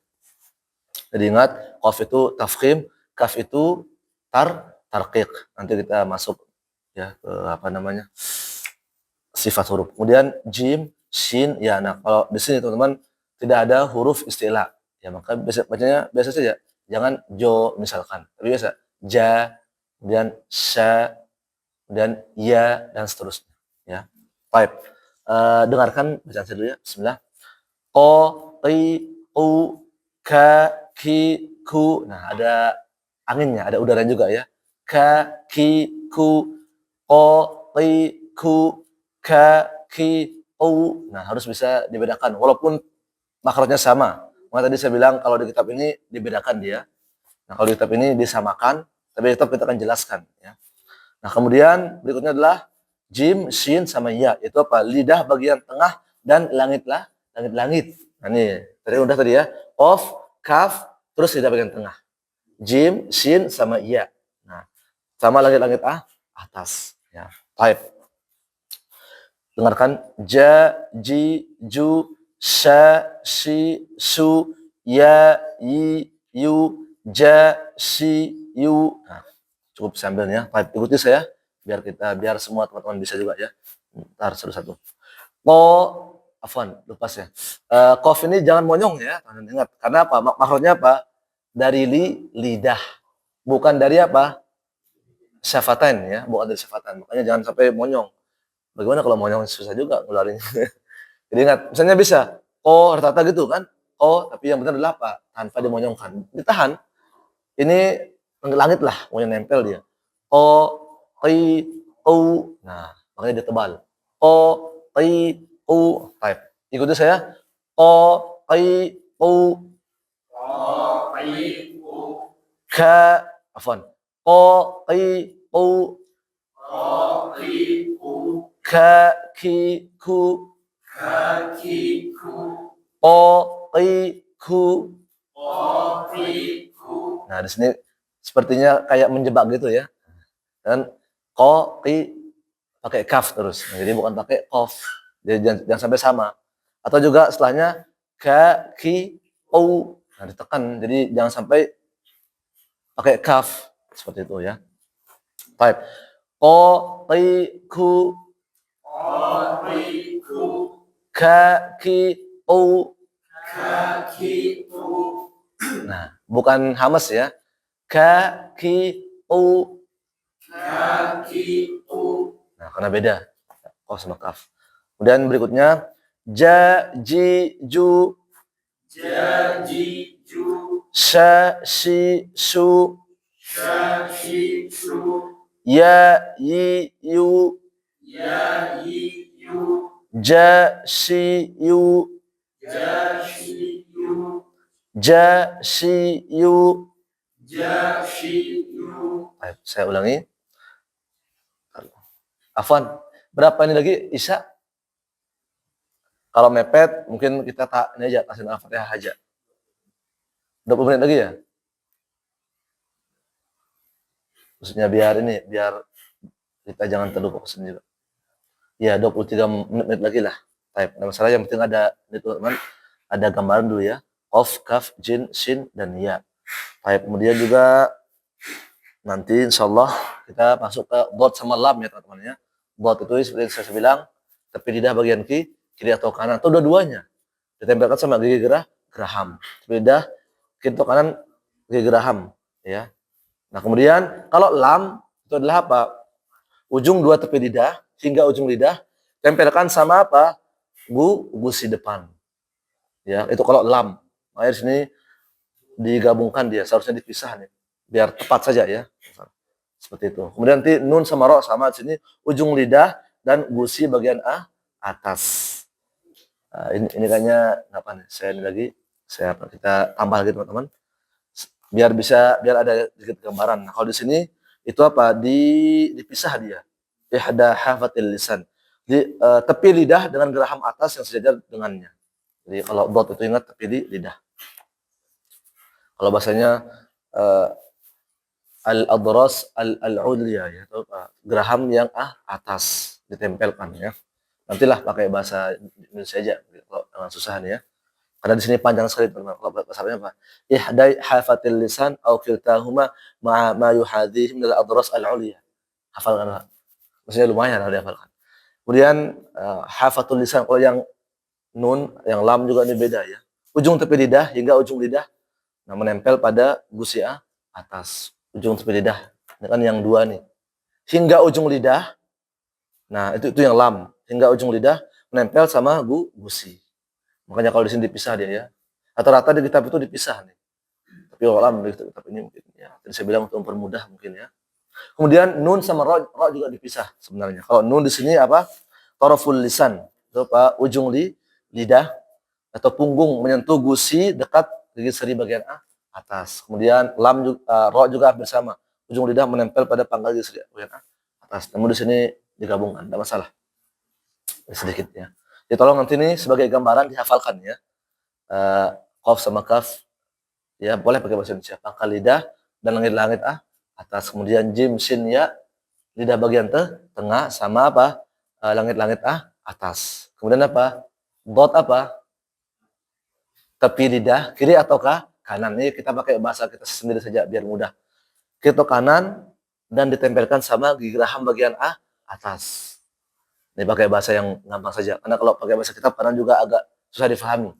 Jadi ingat, qaf itu tafkhim, kaf itu tarqiq. Nanti kita masuk ya ke apa namanya? Sifat huruf. Kemudian jim, shin, ya. Nah, kalau di sini teman-teman tidak ada huruf istilah. Ya, maka bacanya biasa saja. Jangan jo misalkan. Tapi biasa ja, kemudian sya, kemudian ya, dan seterusnya. Ya. Baik. Dengarkan bacaan saya dulu ya. Bismillah. Ko, qi, u, ka, ki, ku. Nah, ada anginnya, ada udara juga ya. Ka, ki, ku, ko, qi, ku, ka, ki, u. Nah, harus bisa dibedakan. Walaupun makrotnya sama. Maka tadi saya bilang kalau di kitab ini dibedakan dia. Nah, kalau di kitab ini disamakan, tapi tetap kita akan jelaskan. Ya. Nah, kemudian berikutnya adalah jim, shin, sama ya. Itu apa? Lidah bagian tengah dan langit-langit. Nah, ini tadi ya. Qaf, kaf, terus lidah bagian tengah. Jim, shin, sama ya. Nah, sama langit-langit atas. Ya. Baik. Dengarkan. Ja, ji, ju, sha, shi, su, ya, yi, yu, ja, shi, yu. Nah, cukup sambil ya. Baik, ikuti saya biar semua teman-teman bisa juga ya. Ntar satu-satu. Lupa saya. Qaf ini jangan monyong ya, ingat. Karena apa? Maksudnya apa? Dari lidah. Bukan dari apa? Syafatan ya, bukan dari syafatan. Makanya jangan sampai monyong. Bagaimana kalau monyong susah juga ngeluarinnya. Jadi ingat, misalnya bisa rata-rata gitu kan. ko, tapi yang benar adalah apa? Tanpa dimonyongkan. Ditahan. Ini langit lah, pokoknya nempel dia. Ko, qi, qu. Nah, makanya dia tebal. Ko, qi, qu. Baik. Ikuti saya. Ko, qi, qu. Ka, afwan. Ko, qi, qu. Ka, ki, ku. Ko, qi, ku. Nah, di sini sepertinya kayak menjebak gitu ya. Dan ko, qi pakai kaf terus. Nah, jadi bukan pakai kof. Jadi jangan sampai sama. Atau juga setelahnya ka, ki, u. Nah, ditekan. Jadi jangan sampai pakai kaf seperti itu ya. Baik. Ko, qi, ku. Ka, ki, u. Nah, bukan hamas ya. Ka, ki, u. Nah, karena beda. Kof sama kaf. Kemudian berikutnya ja, ji, ju. Sha, shi, su. Ya, yi, yu. Ja, shi, yu. Ja, shi, yu. Baik, saya ulangi. Afwan, berapa ini lagi Isya? Kalau mepet mungkin kita ini aja kasih Al-Fatihah aja. 20 menit lagi ya? Maksudnya biar kita jangan terlalu fokus juga. Ya, 23 menit lagi lah. Baik, nah masalah yang penting ada ini teman-teman, ada gambaran dulu ya. Qaf, kaf, jin, shin, dan ya. Baik, kemudian juga nanti insyaallah kita masuk ke dot sama lam ya teman-teman ya. Dot itu seperti yang saya bilang, tepi lidah bagian kiri atau kanan atau dua-duanya. Ditempelkan sama gigi geraham. Tepi lidah kiri atau kanan gigi geraham ya. Nah, kemudian kalau lam itu adalah apa? Ujung dua tepi lidah hingga ujung lidah tempelkan sama apa? Gusi depan. Ya, itu kalau lam. Makanya di sini digabungkan dia, seharusnya dipisah nih. Biar tepat saja ya. Seperti itu. Kemudian nanti nun sama ro sama di sini ujung lidah dan gusi bagian atas. Nah, ini kayaknya apa nih? Kita tambah lagi teman-teman. Biar ada sedikit gambaran. Nah, kalau di sini itu apa? Dipisah dia. Ihda hafatil lisan. Di tepi lidah dengan geraham atas yang sejajar dengannya. Jadi kalau dot itu ingat tepi lidah. Kalau bahasanya al-adras al-ulya ya, atau geraham yang atas ditempelkan ya. Nantilah pakai bahasa Indonesia aja kalau dengan susah nih ya. Karena di sini panjang sekali teman-teman. Kalau bahasanya apa? Ihdai hafatil lisan au kiltahuma ma'a ma yuhadhihi min al-adras al-ulya. Hafalkan. Maksudnya lumayan harus dihafalkan. Kemudian hafatul lisan kalau yang nun, yang lam juga ini beda ya. Ujung tepi lidah hingga ujung lidah nah menempel pada gusi atas. Ujung tepi lidah. Ini kan yang dua nih. Hingga ujung lidah. Nah, itu yang lam. Hingga ujung lidah menempel sama gusi. Makanya kalau di sini dipisah dia ya. Rata-rata di kitab itu dipisah nih. Tapi lam di kitab ini mungkin ya. Tadi saya bilang untuk mempermudah mungkin ya. Kemudian nun sama ro juga dipisah sebenarnya. Kalau nun di sini apa? Taraful lisan. Itu apa? Ujung lidah atau punggung menyentuh gusi dekat gigi seri bagian atas. Kemudian lam juga, ro juga hampir sama. Ujung lidah menempel pada pangkal gigi seri bagian atas. Namun di sini digabungkan, tidak masalah. Sedikit ya. Jadi tolong nanti ini sebagai gambaran dihafalkan ya. Qaf sama kaf. Ya, boleh pakai bahasa Indonesia. Pangkal lidah dan langit-langit atas. Kemudian jim, shin, ya. Lidah bagian tengah sama apa? Langit-langit atas. Kemudian apa? Dot apa? Tepi lidah kiri ataukah kanan. Ini kita pakai bahasa kita sendiri saja biar mudah. Kiri atau kanan dan ditempelkan sama gigi geraham bagian atas. Ini pakai bahasa yang gampang saja. Karena kalau pakai bahasa kitab kadang juga agak susah difahami.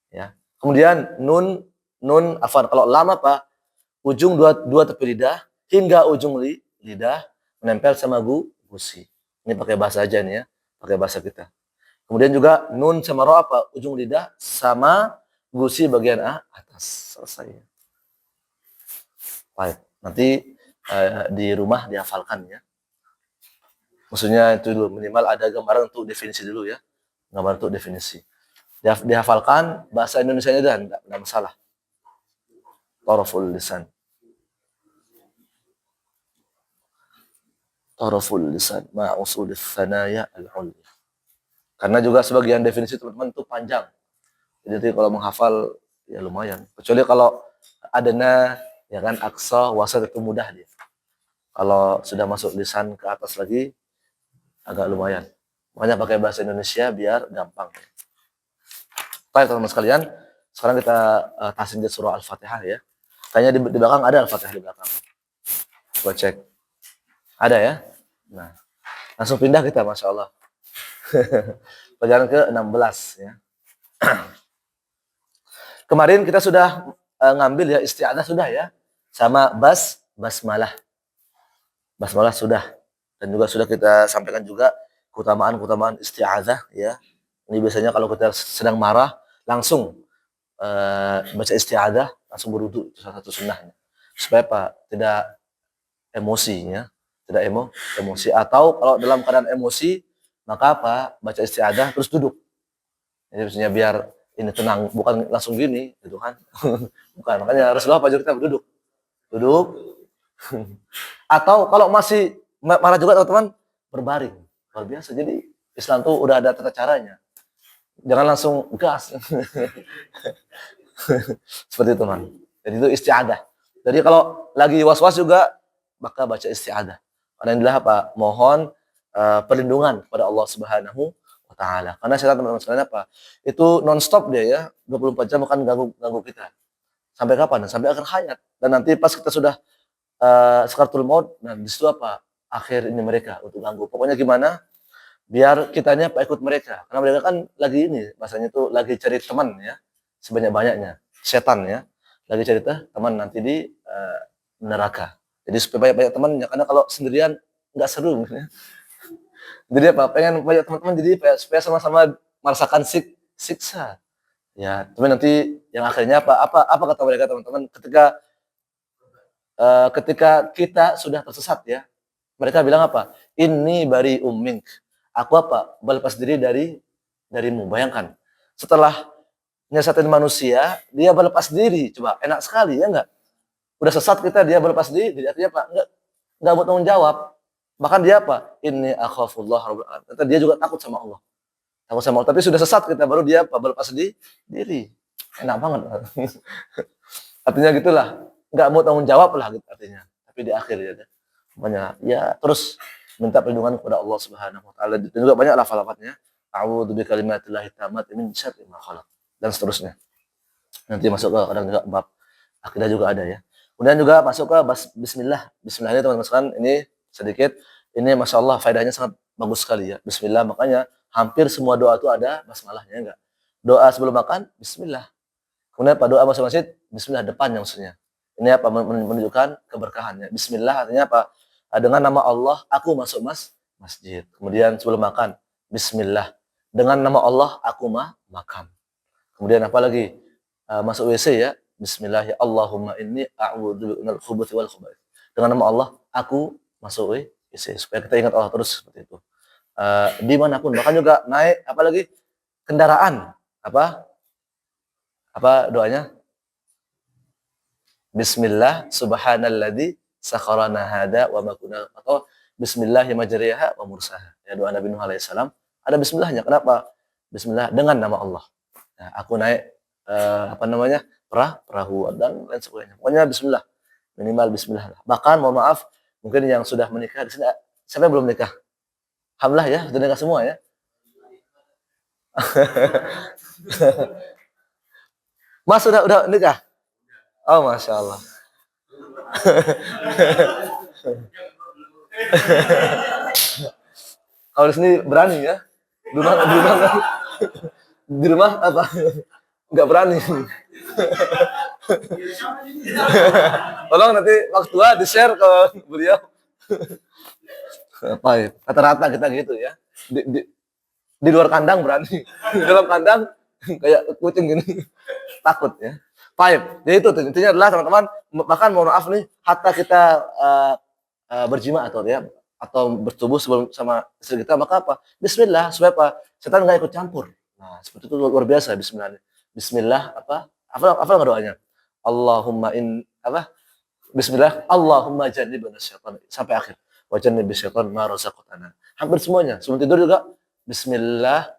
Ya. Kemudian nun afan. Kalau lam apa? Ujung dua tepi lidah hingga ujung lidah menempel sama gusi. Ini pakai bahasa aja nih ya. Pakai bahasa kita. Kemudian juga nun sama ro apa? Ujung lidah sama gusi bagian atas. Selesai. Baik, nanti di rumah dihafalkan ya. Maksudnya itu dulu, minimal ada gambaran untuk definisi dulu ya. Gambaran untuk definisi. Dihafalkan, bahasa Indonesianya dah, enggak masalah. Taraful lisan. Taraful lisan ma'usulis thanaya al-ulya. Karena juga sebagian definisi teman-teman itu panjang. Jadi kalau menghafal ya lumayan. Kecuali kalau adanya ya kan aqsa wasat itu mudah dia. Kalau sudah masuk lisan ke atas lagi agak lumayan. Makanya pakai bahasa Indonesia biar gampang. Baik teman-teman sekalian, sekarang kita tasnid surah Al-Fatihah ya. Kayaknya di belakang ada Al-Fatihah di belakang. Coba cek. Ada ya? Nah, langsung pindah kita, Masya Allah. Pelajaran ke-16 ya. Kemarin kita sudah ngambil ya isti'adzah sudah ya. Sama basmalah. Basmalah sudah. Dan juga sudah kita sampaikan juga keutamaan-keutamaan isti'adzah ya. Ini biasanya kalau kita sedang marah langsung baca isti'adzah, langsung berwudu, itu salah satu sunnahnya. Supaya apa? Tidak emosi ya. Tidak emosi, atau kalau dalam keadaan emosi maka apa? Baca isti'adzah terus duduk. Jadi maksudnya biar ini tenang, bukan langsung gini gitu kan. Bukan, makanya Rasulullah pajar kita duduk. Atau kalau masih marah juga teman-teman, berbaring. Luar biasa. Jadi Islam tuh udah ada tata caranya. Jangan langsung gas. Seperti itu, teman. Jadi itu isti'adzah. Jadi kalau lagi was-was juga maka baca isti'adzah. Karena inilah apa? Mohon perlindungan kepada Allah Subhanahu wa taala. Karena setan teman-teman sekalian apa? Itu non-stop dia ya, 24 jam akan ganggu kita. Sampai kapan? Sampai akhir hayat. Dan nanti pas kita sudah sakaratul maut, nah di situ apa? Akhir ini mereka untuk ganggu. Pokoknya gimana? Biar kitanya apa ikut mereka. Karena mereka kan lagi ini, bahasanya itu lagi cari teman ya. Sebanyak-banyaknya. Setan ya. Lagi cari teman nanti di neraka. Jadi supaya banyak-banyak temannya. Karena kalau sendirian nggak seru. Ya. Jadi apa? Pengen banyak teman-teman jadi supaya sama-sama merasakan siksa. Ya, tapi nanti yang akhirnya apa kata mereka teman-teman ketika kita sudah tersesat ya. Mereka bilang apa? Inni bari ummink. Aku apa? Berlepas diri darimu. Bayangkan. Setelah nyesatin manusia, dia berlepas diri. Coba, enak sekali ya enggak? Udah sesat kita, dia berlepas diri. Artinya apa? Enggak buat tanggung jawab. Bahkan dia apa? Inni akhafullah rabbul alamin. Dia juga takut sama Allah. Takut sama Allah. Tapi sudah sesat kita, baru dia apa? Berlepas diri. Enak banget. Artinya gitulah. Enggak mau tanggung jawab lah gitu artinya. Tapi di akhir ya terus minta perlindungan kepada Allah Subhanahu wa taala. Dan juga banyak lafal-lafalnya. A'udzu bikalimatillahi tammati min syarri ma khalaq dan seterusnya. Nanti masuk ke kadang juga bab akidah juga ada ya. Kemudian juga masuk ke bismillah. Bismillah ini teman-teman sekalian, ini sedikit ini Masya Allah faedahnya sangat bagus sekali ya. Bismillah, makanya hampir semua doa itu ada basmalahnya enggak. Doa sebelum makan bismillah. Kemudian pada doa masuk masjid bismillah depannya maksudnya. Ini apa? Menunjukkan keberkahannya. Bismillah artinya apa? Dengan nama Allah aku masuk masjid. Kemudian sebelum makan bismillah. Dengan nama Allah aku makan. Kemudian apa lagi? Masuk WC ya. Bismillah ya Allahumma inni a'udzubika minal khubuthi wal khaba'ith. Dengan nama Allah aku masuk WC. Supaya kita ingat Allah terus seperti itu. Dimanapun. Bahkan juga naik apalagi kendaraan. Apa doanya? Bismillah subhanalladzi sakharana hada wa ma kunna, atau bismillah majriha wa mursaha. Ya doa Nabi Nuh alaihissalam ada bismillahnya. Kenapa? Bismillah dengan nama Allah. Nah, aku naik perahu dan lain sebagainya. Pokoknya bismillah. Minimal bismillah. Bahkan mohon maaf, mungkin yang sudah menikah di sini siapa yang belum nikah? Alhamdulillah ya, sudah nikah semua ya. Mas udah nikah? Oh, Masya Allah. Kalau di sini berani ya. Di rumah apa? Enggak berani. Tolong nanti waktu di-share ke beliau. Rata-rata kita gitu ya. Di luar kandang berani. Di dalam kandang kayak kucing gini. Takut ya. Baik. Jadi itu intinya adalah teman-teman, bahkan mohon maaf nih, hatta kita berjima atau ya atau bertubuh sebelum sama istri kita, maka apa? Bismillah, supaya apa? Setan nggak ikut campur. Nah, seperti itu luar biasa bismillah. Bismillah apa nggak doanya? Allahumma in apa? Bismillah, Allahumma jannibna syaitan sampai akhir. Wa jannibis syaitan ma razaqtana. Hampir semuanya. Sebelum tidur juga bismillah,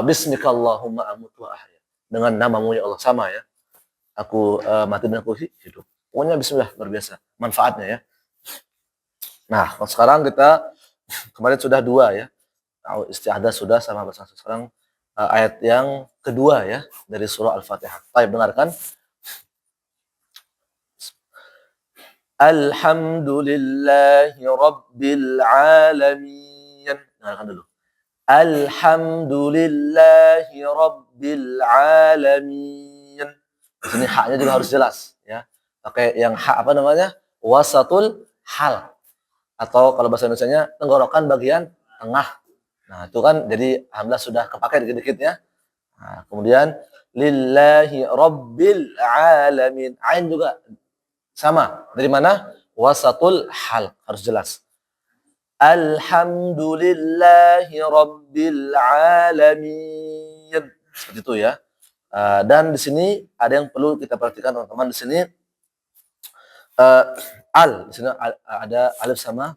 bismikallahumma amutu wa ahya. Dengan namamu ya Allah, sama ya. Aku mati dan aku hidup. Pokoknya bismillah luar biasa manfaatnya ya. Nah, sekarang kita kemarin sudah 2 ya. Isti'adzah sudah sama bahasa sekarang ayat yang kedua ya dari surah Al-Fatihah. Baik, dengarkan. Alhamdulillahi Rabbil Alamin. Dengarkan dulu. Alhamdulillahi Rabbil Alamin. Di sini haknya juga harus jelas ya. Pakai yang hak apa namanya? Wasatul hal. Atau kalau bahasa Indonesianya tenggorokan bagian tengah. Nah, itu kan jadi alhamdulillah sudah kepakai dikit-dikit ya. Nah, kemudian lillahi rabbil alamin. Ain juga sama. Dari mana? Wasatul hal, harus jelas. Alhamdulillahi rabbil alamin. Seperti itu ya. Dan di sini ada yang perlu kita perhatikan teman-teman di sini. Di sini ada alif sama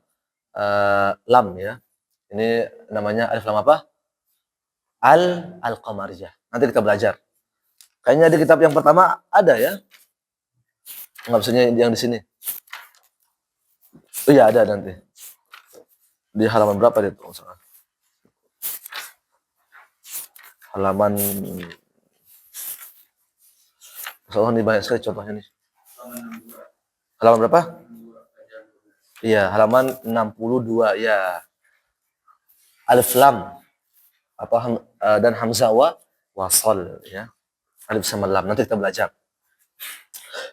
lam ya. Ini namanya alif lam apa? Al-Qamariyah. Nanti kita belajar. Kayaknya di kitab yang pertama ada ya. Enggak bisanya yang di sini. Oh iya ada nanti. Di halaman berapa itu? Halaman ini banyak sekali contohnya nih. Halaman berapa? Iya, halaman 62 ya. Alif lam dan hamzah wasal ya. Alif sama lam. Nanti kita belajar.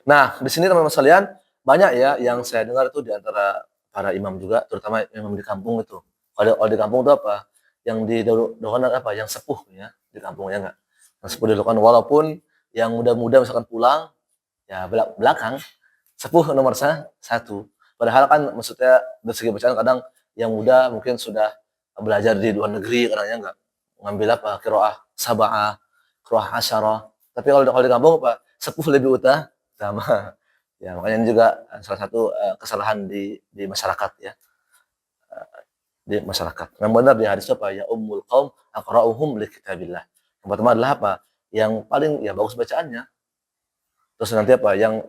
Nah, di sini teman-teman sekalian, banyak ya yang saya dengar itu di antara para imam juga, terutama imam di kampung itu. Kalau di kampung itu apa? Yang didoakan apa? Yang sepuh ya di kampungnya enggak. Yang sepuh didoakan walaupun yang muda-muda misalkan pulang ya belakang, sepuh nomor 1. Padahal kan maksudnya dari segi bacaan kadang yang muda mungkin sudah belajar di luar negeri, kadangnya enggak ngambil apa? Qiraah sab'ah, qiraah asyarah. Tapi kalau di kampung apa? Sepuh lebih utama. Ya, makanya ini juga salah satu kesalahan di masyarakat ya. Di masyarakat. Yang benar di hadis apa? Ya ummul qaum aqra'uhum li kitabillah. Yang pertama adalah apa? Yang paling ya bagus bacaannya. Terus nanti apa? Yang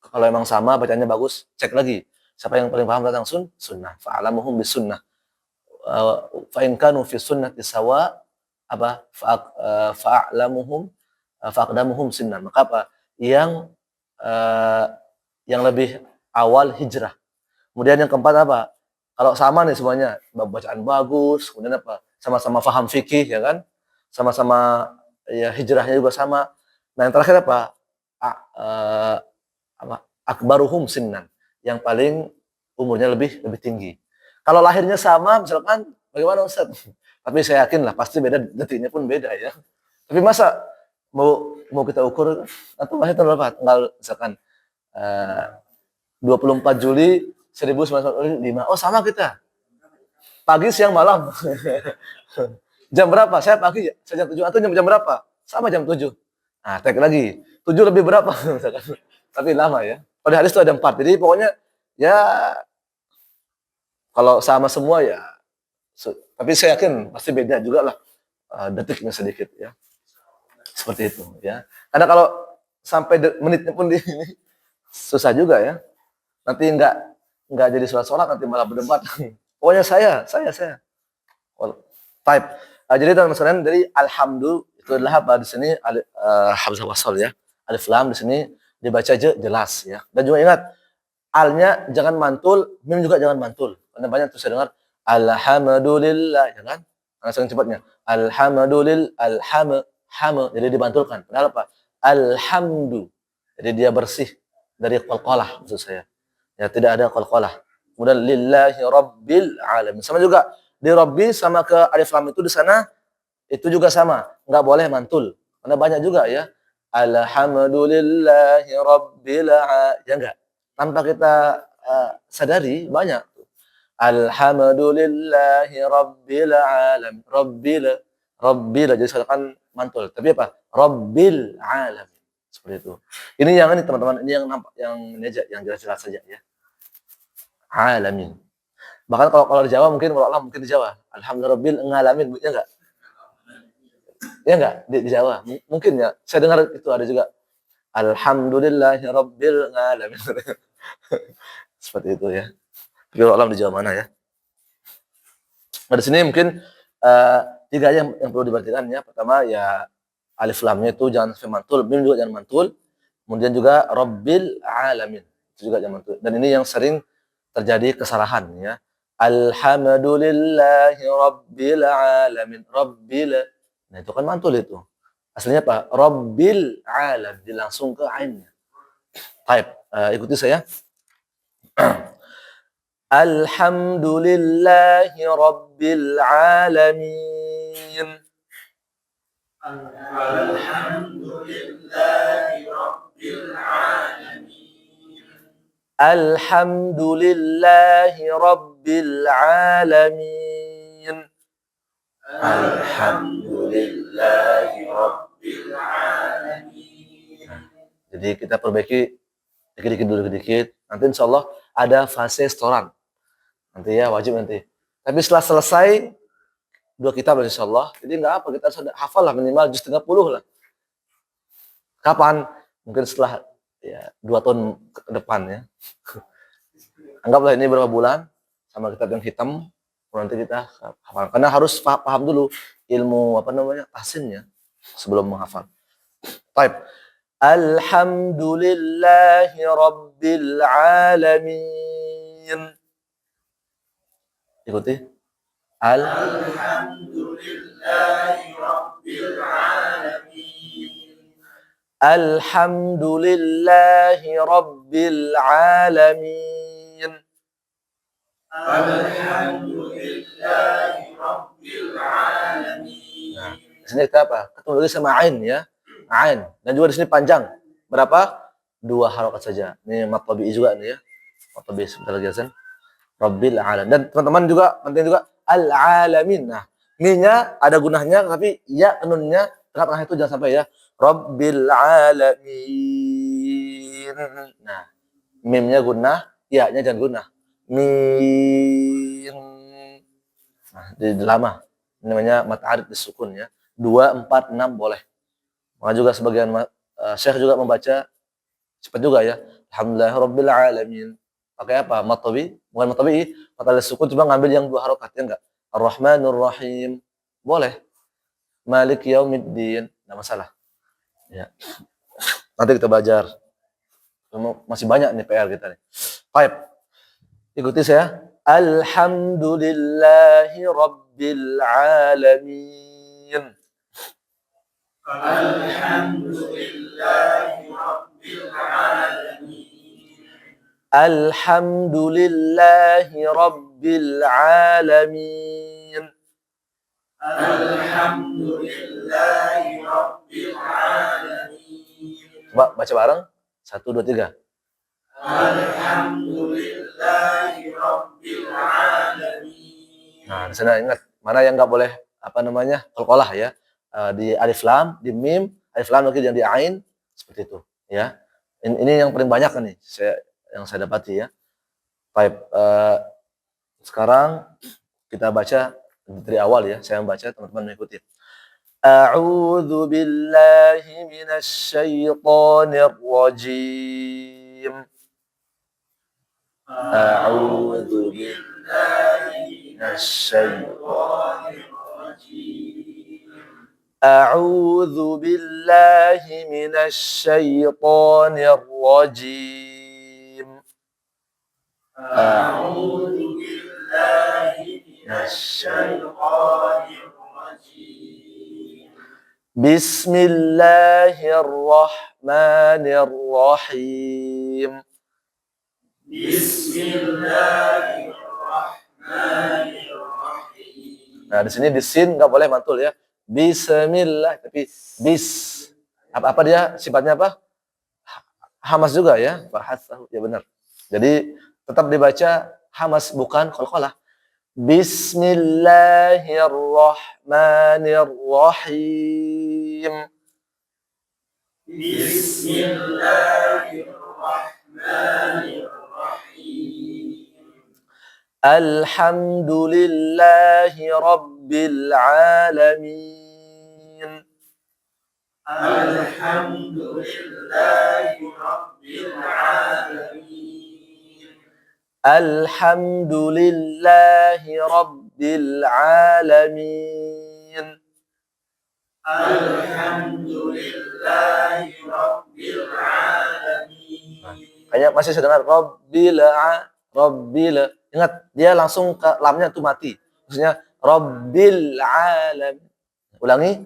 kalau emang sama bacaannya bagus, cek lagi. Siapa yang paling paham tentang sunnah? Fa'alamuhum bis sunnah. Fa in kanu fi sunnati sawa apa? Fa'alamuhum fa'aqdamuhum sunnah. Maka apa? Yang lebih awal hijrah. Kemudian yang keempat apa? Kalau sama nih semuanya, bacaan bagus, kemudian apa? Sama-sama paham fikih ya kan? Sama-sama ya hijrahnya juga sama. Nah, yang terakhir apa? Akbaruhum sinnan, yang paling umurnya lebih tinggi. Kalau lahirnya sama misalkan bagaimana Ustaz? Tapi saya yakin lah pasti beda, detiknya pun beda ya. Tapi masa mau kita ukur atau lahir tanggal berapa? Tanggal misalkan 24 Juli 1945. Oh, sama kita. Pagi, siang, malam. Jam berapa? Saya pagi, saya jam 7. Atau jam berapa? Sama jam 7. Nah, tek lagi. 7 lebih berapa? Tapi lama ya. Pada hadis itu ada 4. Jadi pokoknya ya kalau sama semua ya. Tapi saya yakin pasti beda juga lah. Detiknya sedikit ya. Seperti itu ya. Karena kalau sampai menitnya pun di ini susah juga ya. Nanti enggak jadi sholat nanti malah berdebat. Pokoknya saya. Type. Jadi teman-teman sekalian dari alhamdulillah itu adalah apa di sini hamzah wasal ya. Alif lam di sini dibaca jelas ya. Dan juga ingat alnya jangan mantul, mim juga jangan mantul. Karena banyak tuh saya dengar alhamdulillah ya kan? Karena sering cepatnya jadi dibantulkan. Padahal apa? Alhamdu. Jadi dia bersih dari qalqalah maksud saya. Ya tidak ada qalqalah. Kemudian lillahi rabbil alamin. Sama juga di rabbi sama ke alif lam itu di sana itu juga sama, nggak boleh mantul. Karena banyak juga ya. Alhamdulillahi rabbil alamin. Ya enggak? Tanpa kita sadari banyak. Alhamdulillahi rabbil alamin. Rabbil jadi seakan mantul. Tapi apa? Rabbil alamin. Seperti itu. Ini yang ini teman-teman, ini yang nampak yang ini aja, yang jelas-jelas saja ya. Alamin. Bahkan kalau di Jawa mungkin kalau Allah mungkin di Jawa. Alhamdulillah ngalamin, ya enggak? Ya enggak? Di Jawa. Mungkin ya. Saya dengar itu ada juga. Alhamdulillahirabbil alamin. Seperti itu ya. Tapi Allah di Jawa mana ya? Nah, di sini mungkin tiga yang perlu diperhatikan ya. Pertama ya alif lamnya itu jangan sampai mantul, mim juga jangan mantul. Kemudian juga rabbil alamin. Itu juga jangan mantul. Dan ini yang sering terjadi kesalahan ya. Alhamdulillahi rabbil alamin. Rabbil. Nah, itu kan mantul itu. Aslinya apa? Rabbil alamin. Langsung ke ainnya. Baik, ikuti saya. Alhamdulillahi rabbil alamin. Alhamdulillahi rabbil alamin. Alhamdulillahi rabbil alamin. Alhamdulillahi rabbil alamin. Jadi kita perbaiki dikit-dikit dulu dikit. Nanti insya Allah ada fase setoran. Nanti ya wajib nanti. Tapi setelah selesai 2 kitab insya Allah. Jadi nggak apa, kita sudah hafal lah minimal juz 30 lah. Kapan? Mungkin setelah ya 2 tahun ke depan ya. Anggaplah ini berapa bulan sama kitab yang hitam. Nanti kita hafal. Karena harus paham dulu ilmu tahsinnya sebelum menghafal. Baik. Alhamdulillahi rabbil alamin. Ikuti. Alhamdulillahi rabbil alamin. Alhamdulillahi rabbil alamin. Alhamdulillahi rabbil alamin. Nah, di sini kita apa? Ketemu lagi sama ain ya. Ain. Dan juga di sini panjang. Berapa? 2 harokat saja. Ini mat tabi'i juga nih ya. Mat tabi'i sebentar lagi Hasan. Rabbil alamin. Dan teman-teman juga penting juga al-alamin. Nah, mi-nya ada gunahnya tapi ya nunnya tengah-tengah itu jangan sampai ya. Rabbil alamin. Nah, mimnya gunah, ya-nya jangan gunah. Min. Nah, di lama. Ini namanya mat arid disukun ya. 2, 4, 6 boleh. Maka juga sebagian Syekh juga membaca cepat juga ya. Alhamdulillahirabbil alamin. Pakai apa? Mat tabi'i, bukan mat tabi'i, mat arid sukun cuma ngambil yang 2 harokat ya enggak? Ar-Rahmanur Rahim. Boleh. Malik Yaumiddin. Enggak masalah. Ya. Nanti kita belajar. Masih banyak nih PR kita nih. Baik. Ikuti saya. Alhamdulillahi rabbil alamin. Alhamdulillahi rabbil alamin. Alhamdulillahi rabbil alamin. Alhamdulillahi rabbil alamin. Coba baca bareng. 1, 2, 3. Alhamdulillahi rabbil alamin. Nah, di sana ingat mana yang nggak boleh qalqalah ya. Di alif lam, di mim, alif lam lagi yang di ain seperti itu ya. Ini yang paling banyak nih yang saya dapati ya. Baik, sekarang kita baca dari awal ya. Saya membaca, teman-teman mengikuti. A'udzu billahi minasy syaithanir rajim. A'udzu billahi minasy syaithanir rajim. A'udzu billahi minasy syaithanir rajim. A'udzu billahi minasy syaithanir rajim. Bismillahirrahmanirrahim. Bismillahirrahmanirrahim. Nah, di sini di sin nggak boleh mantul ya. Bismillah, tapi bis. Apa dia sifatnya apa? Hamas juga ya, fahatsahu. Ya benar. Jadi tetap dibaca hamas bukan qalqalah. Bismillahirrahmanirrahim. Bismillahirrahmanirrahim. Alhamdulillahi rabbil alamin. Alhamdulillahi rabbil alamin. Alhamdulillahi rabbil alamin. Alhamdulillahi rabbil alamin. Kayaknya masih sedang rabbil. Ingat, dia langsung ke lamnya tuh mati. Maksudnya rabbil alamin. Ulangi.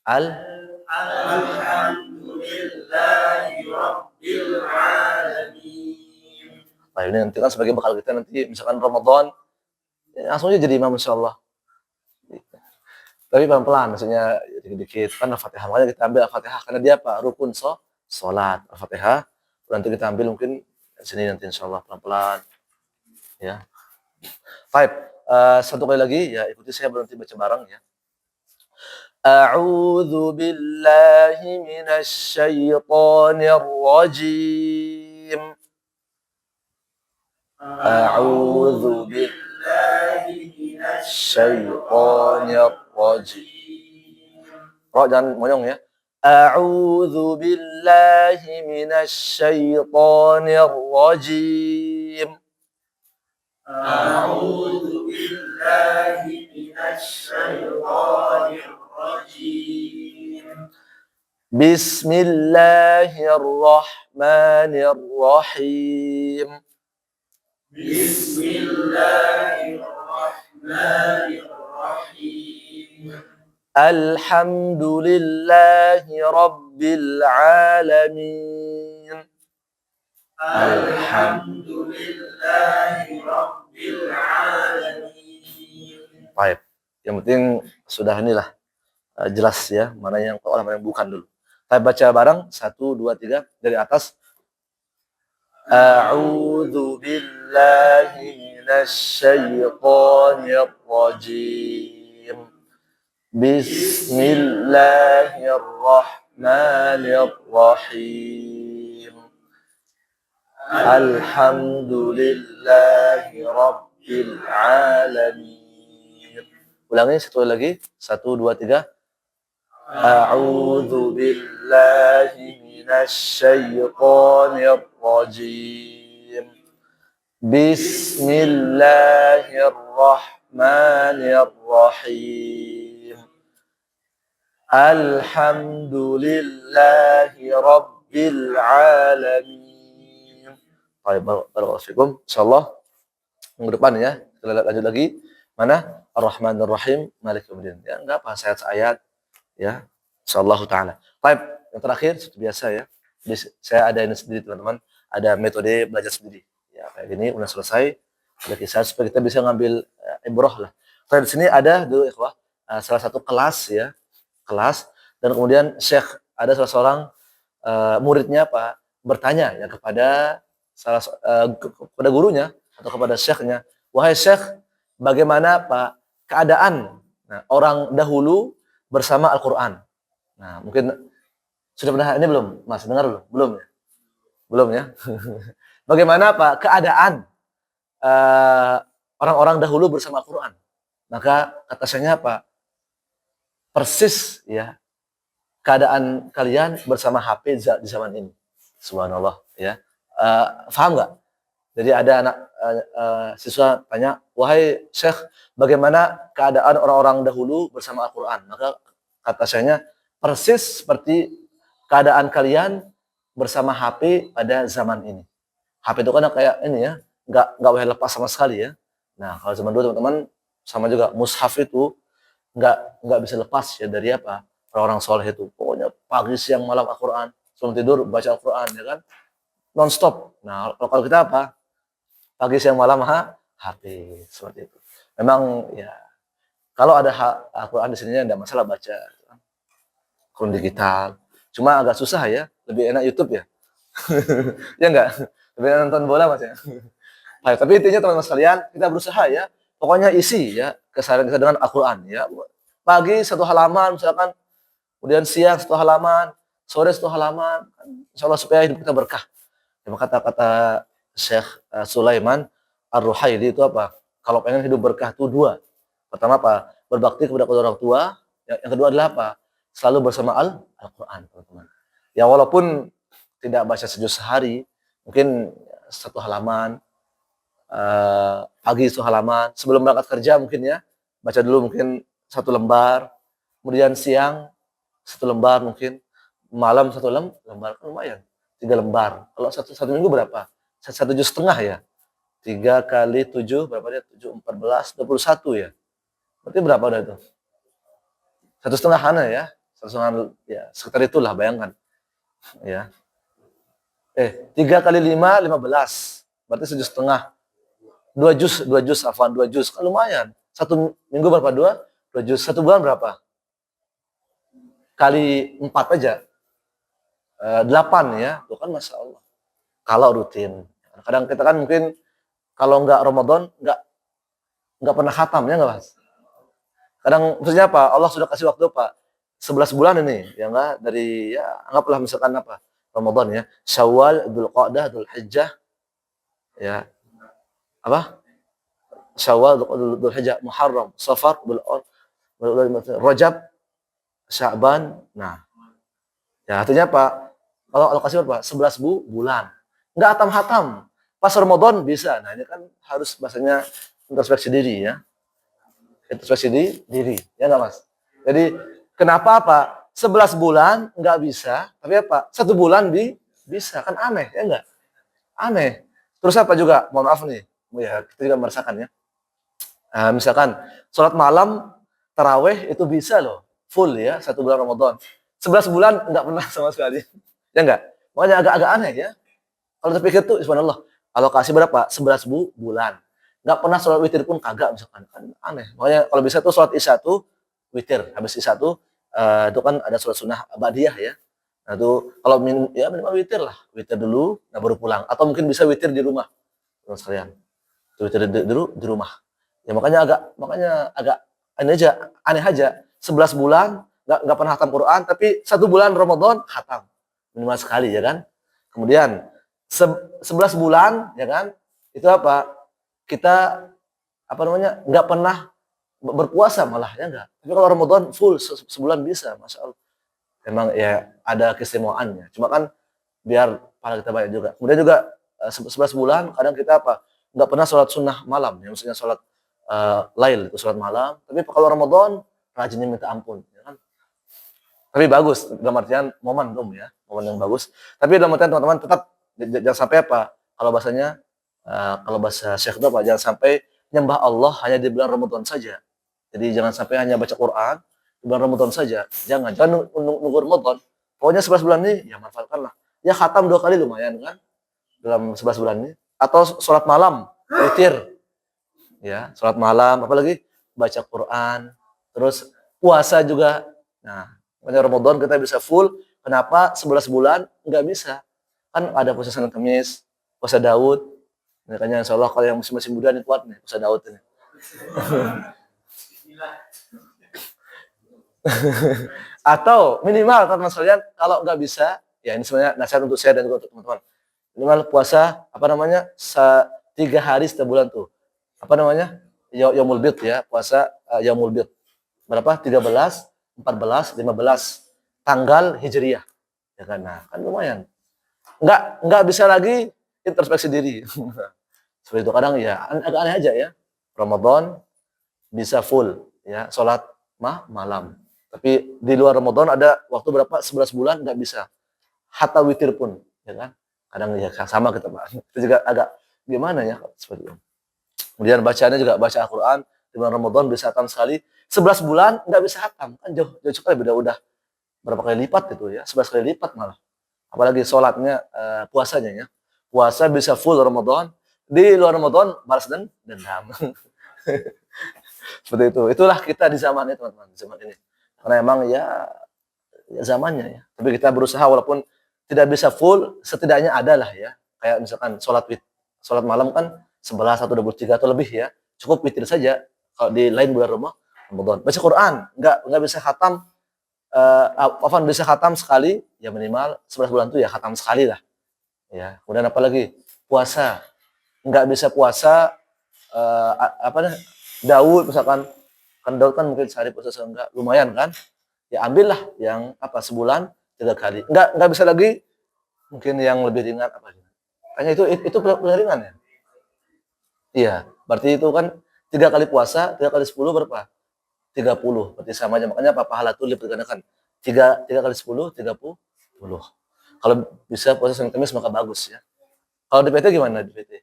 Alhamdulillahi rabbil alamin. Nah, ini nanti kan sebagai bekal kita nanti misalkan Ramadan langsung aja jadi imam insyaallah. Tapi pelan-pelan maksudnya dikit-dikit kan Al-Fatihah. Makanya kita ambil Al-Fatihah karena dia apa? Rukun salat. Al-Fatihah nanti kita ambil mungkin sini nanti insyaallah pelan-pelan. Ya. Baik, satu kali lagi ya ikuti saya berhenti baca bareng ya. A'udzu billahi minasy syaithanir rajim. A'udzu billahi minasy syaithanir rajim. Jangan moyong ya. A'udzu billahi minasy syaithanir rajim. A'udzu billahi minasy syaithanir rajim. Bismillahirrahmanirrahim. Bismillahirrahmanirrahim. Alhamdulillahi rabbil alamin. Alhamdulillahi rabbil alamin. Baik. Yang penting sudah inilah jelas ya mana yang orang mana yang bukan dulu. Kita baca bareng 1 2 3 dari atas. A'udzu billahi minasy syaithanir rajim. Bismillahirrahmanirrahim. Alhamdulillahi rabbil alamin. Ulangi satu lagi. 1 2 3. A'udzu billahi minasy syaithanir rajim. Bismillahirrahmanirrahim. Alhamdulillahi rabbil alamin. Baik, barakallahu fikum. Insyaallah minggu depan ya. Kita lanjut lagi. Mana? Ar-Rahmanir Rahim, Maliki Yaumiddin. Ya, enggak apa ayat-ayat ya. Insyaallah taala. Baik, yang terakhir seperti biasa ya. Jadi saya ada ini sendiri teman-teman, ada metode belajar sendiri. Ya, kayak gini udah selesai. Ada kisah supaya kita bisa ngambil ibrah lah. Saya di sini ada dulu ikhwah, salah satu kelas ya. Kelas dan kemudian Syekh ada salah seorang muridnya Pak bertanya ya kepada kepada gurunya atau kepada syekhnya, wahai syekh, bagaimana Pak keadaan orang dahulu bersama Al-Quran? Nah, mungkin sudah pernah ini belum, Mas? Dengar belum? Belum ya? Belum ya? Bagaimana Pak keadaan orang-orang dahulu bersama Al-Quran? Maka kata syekhnya apa? Persis ya keadaan kalian bersama HP di zaman ini. Subhanallah ya. Paham nggak? Jadi ada anak siswa tanya, wahai Syekh, bagaimana keadaan orang-orang dahulu bersama Al-Quran? Maka kata syekhnya, persis seperti keadaan kalian bersama HP pada zaman ini. HP itu kan kayak ini ya, nggak boleh lepas sama sekali ya. Nah kalau zaman dulu teman-teman sama juga mushaf itu nggak bisa lepas ya dari apa orang-orang soleh itu. Pokoknya pagi siang malam Al-Quran, sebelum tidur baca Al-Quran ya kan. Non-stop. Nah, kalau kita apa? Pagi siang malam HP seperti itu. Memang ya Kalau ada Al-Quran di sininya tidak masalah baca Quran digital. Cuma agak susah ya, lebih enak YouTube ya. Ya enggak? Lebih enak nonton bola Mas ya. Baik, tapi intinya teman-teman sekalian, kita berusaha ya. Pokoknya isi ya keseharian kita dengan Al-Quran ya. Pagi satu halaman misalkan, kemudian siang satu halaman, sore satu halaman. Insya Allah supaya hidup kita berkah. Ya, kata-kata Syekh Sulaiman Ar-Ruhaili itu apa? Kalau pengen hidup berkah itu dua. Pertama apa? Berbakti kepada kedua orang tua. Yang kedua adalah apa? Selalu bersama Al-Quran, teman-teman. Ya walaupun tidak baca sejus sehari, mungkin satu halaman, pagi satu halaman, sebelum berangkat kerja mungkin ya, baca dulu mungkin satu lembar, kemudian siang satu lembar mungkin, malam satu lembar, kan lumayan, 3 lembar. Kalau satu minggu berapa? 1,5 juz ya. 3 kali 7 berapa dia? 7, 14, 21 ya. Berarti berapa udah itu? 1,5 ya. 1,5 ya, sekitar itulah bayangkan. Ya. 3 kali 5, 15. Berarti 1,5 juz. 2 juz, afwan 2 juz. Kan lumayan. 1 minggu berapa? 2 juz. 1 bulan berapa? Kali 4 aja. 8 ya. Itu kan Masya Allah. Kalau rutin. Kadang kita kan mungkin kalau nggak Ramadan, nggak pernah khatam, ya nggak Mas? Kadang maksudnya apa? Allah sudah kasih waktu Pak. 11 bulan ini, ya enggak? Dari, ya anggaplah misalkan apa? Ramadan ya. Syawal, Dzulqa'dah, Dzulhijjah, ya. Apa? Syawal, Dzulhijjah, Muharram, Safar, Rajab, Sya'ban. Nah, ya artinya apa? Kalau Allah kasih berapa? 11 bulan. Enggak hatam-hatam. Pas Ramadan bisa. Nah, ini kan harus bahasanya introspeksi diri ya. Introspeksi diri, ya enggak Mas? Jadi kenapa apa? 11 bulan enggak bisa, tapi apa? 1 bulan bisa. Kan aneh, ya enggak? Aneh. Terus apa juga? Mohon maaf nih. Ya, kita juga merasakan ya. Misalkan sholat malam taraweh itu bisa loh, full ya 1 bulan Ramadan. 11 bulan enggak pernah sama sekali. Ya enggak? Makanya agak-agak aneh ya. Kalau terpikir tuh subhanallah, alokasi berapa? 11 bulan. Enggak pernah sholat witir pun kagak misalkan. Kan aneh. Makanya kalau bisa tuh sholat Isya tuh witir. Habis Isya tuh itu kan ada sholat sunnah ba'diyah ya. Nah itu kalau ya minimal witir lah. Witir dulu, nah baru pulang. Atau mungkin bisa witir di rumah. Terus sekalian. Witir dulu di rumah. Ya makanya agak aneh aja. 11 bulan enggak pernah khatam Quran, tapi 1 bulan Ramadan khatam. Minimal sekali ya kan. Kemudian 11 bulan ya kan. Itu apa? Kita apa namanya? Enggak pernah berpuasa malah ya enggak. Tapi kalau Ramadan full sebulan bisa, Masya Allah. Memang ya ada keistimewaannya. Cuma kan biar pahala kita banyak juga. Kemudian juga 11 bulan kadang kita apa? Enggak pernah sholat sunnah malam, ya maksudnya sholat lail itu sholat malam. Tapi kalau Ramadan rajinnya minta ampun, ya kan? Tapi bagus dalam artian momentum ya, momen yang bagus. Tapi dalam artian teman-teman tetap jangan sampai apa? Kalau bahasanya kalau bahasa Syekh itu apa? Jangan sampai nyembah Allah hanya di bulan Ramadan saja. Jadi jangan sampai hanya baca Quran di bulan Ramadan saja. Jangan nunggu Ramadan. Pokoknya 11 bulan ini ya manfaatkanlah. Ya khatam 2 kali lumayan kan dalam 11 bulan ini. Atau sholat malam, witir. Ya, sholat malam, apalagi baca Quran, terus puasa juga. Nah, makanya Ramadan kita bisa full. Kenapa 11 bulan nggak bisa? Kan ada puasa Senin Kamis, puasa Daud. Makanya insya Allah kalau yang masih muda nih kuat nih puasa Daud ini. Atau minimal teman-teman sekalian kalau nggak bisa, ya ini sebenarnya nasihat untuk saya dan juga untuk teman-teman. Minimal puasa apa namanya 3 hari setiap bulan tuh. Apa namanya? Yaumul Bid ya, puasa Yaumul Bid. Berapa? 13, 14, 15 tanggal Hijriyah. Ya kan? Nah, kan lumayan. Enggak bisa lagi introspeksi diri. Seperti itu kadang ya agak aneh aja ya. Ramadan bisa full ya, sholat malam. Tapi di luar Ramadan ada waktu berapa? 11 bulan enggak bisa. Hatta witir pun, ya kan? Kadang ya sama kita, Pak. Itu juga agak gimana ya seperti itu. Kemudian bacanya juga baca Al-Quran di bulan Ramadan bisa hatam sekali. 11 bulan nggak bisa hatam. Kan jauh sekali beda udah berapa kali lipat itu ya. 11 kali lipat malah. Apalagi sholatnya, puasanya ya. Puasa bisa full Ramadan. Di luar Ramadan balas dendam. Seperti itu. Itulah kita di zaman ini, teman-teman, zaman ini. Karena emang ya zamannya ya. Tapi kita berusaha walaupun tidak bisa full, setidaknya ada lah ya. Kayak misalkan sholat malam kan 11 atau 23 atau lebih ya. Cukup witir saja. Kalau di lain bulan Ramadan. Baca Quran, nggak bisa khatam, bisa khatam sekali, ya minimal 11 bulan itu ya khatam sekali lah. Ya, kemudian apa lagi? Puasa. Nggak bisa puasa, Daud misalkan, kan Daud kan mungkin sehari puasa enggak, lumayan kan? Ya ambillah yang sebulan 3 kali. Nggak bisa lagi, mungkin yang lebih ringan apa gitu. Hanya itu paling ringan ya. Iya, berarti itu kan 3 kali puasa, 3 kali 10 berapa? 30. Berarti sama aja. Makanya pahala itu lipat gandakan. 3 kali 10, 30. Kalau bisa puasa Senin Kamis maka bagus ya. Kalau di PT gimana di PT?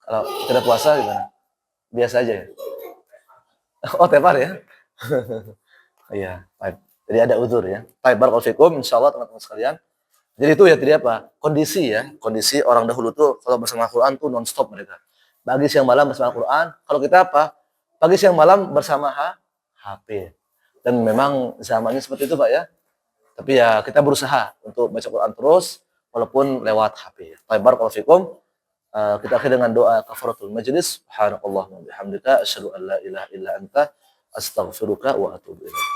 Kalau tidak puasa gimana? Biasa aja ya. Oh, tepar ya. Iya, baik. Jadi ada uzur ya. Baik, barakallahu fikum, insyaallah teman-teman sekalian. Jadi itu ya tadi apa? Kondisi ya. Kondisi orang dahulu tuh kalau bersama Al-Qur'an tuh non-stop mereka. Pagi siang malam bersama Al-Qur'an. Kalau kita apa? Pagi siang malam bersama HP. Dan memang zamannya seperti itu, Pak ya. Tapi ya kita berusaha untuk baca Quran terus walaupun lewat HP. Baik, barakallahu fikum. Kita akhiri dengan doa kafaratul majlis. Subhanakallahumma bihamdika asyhadu an la ilaha illa anta astaghfiruka wa atubu ilaik.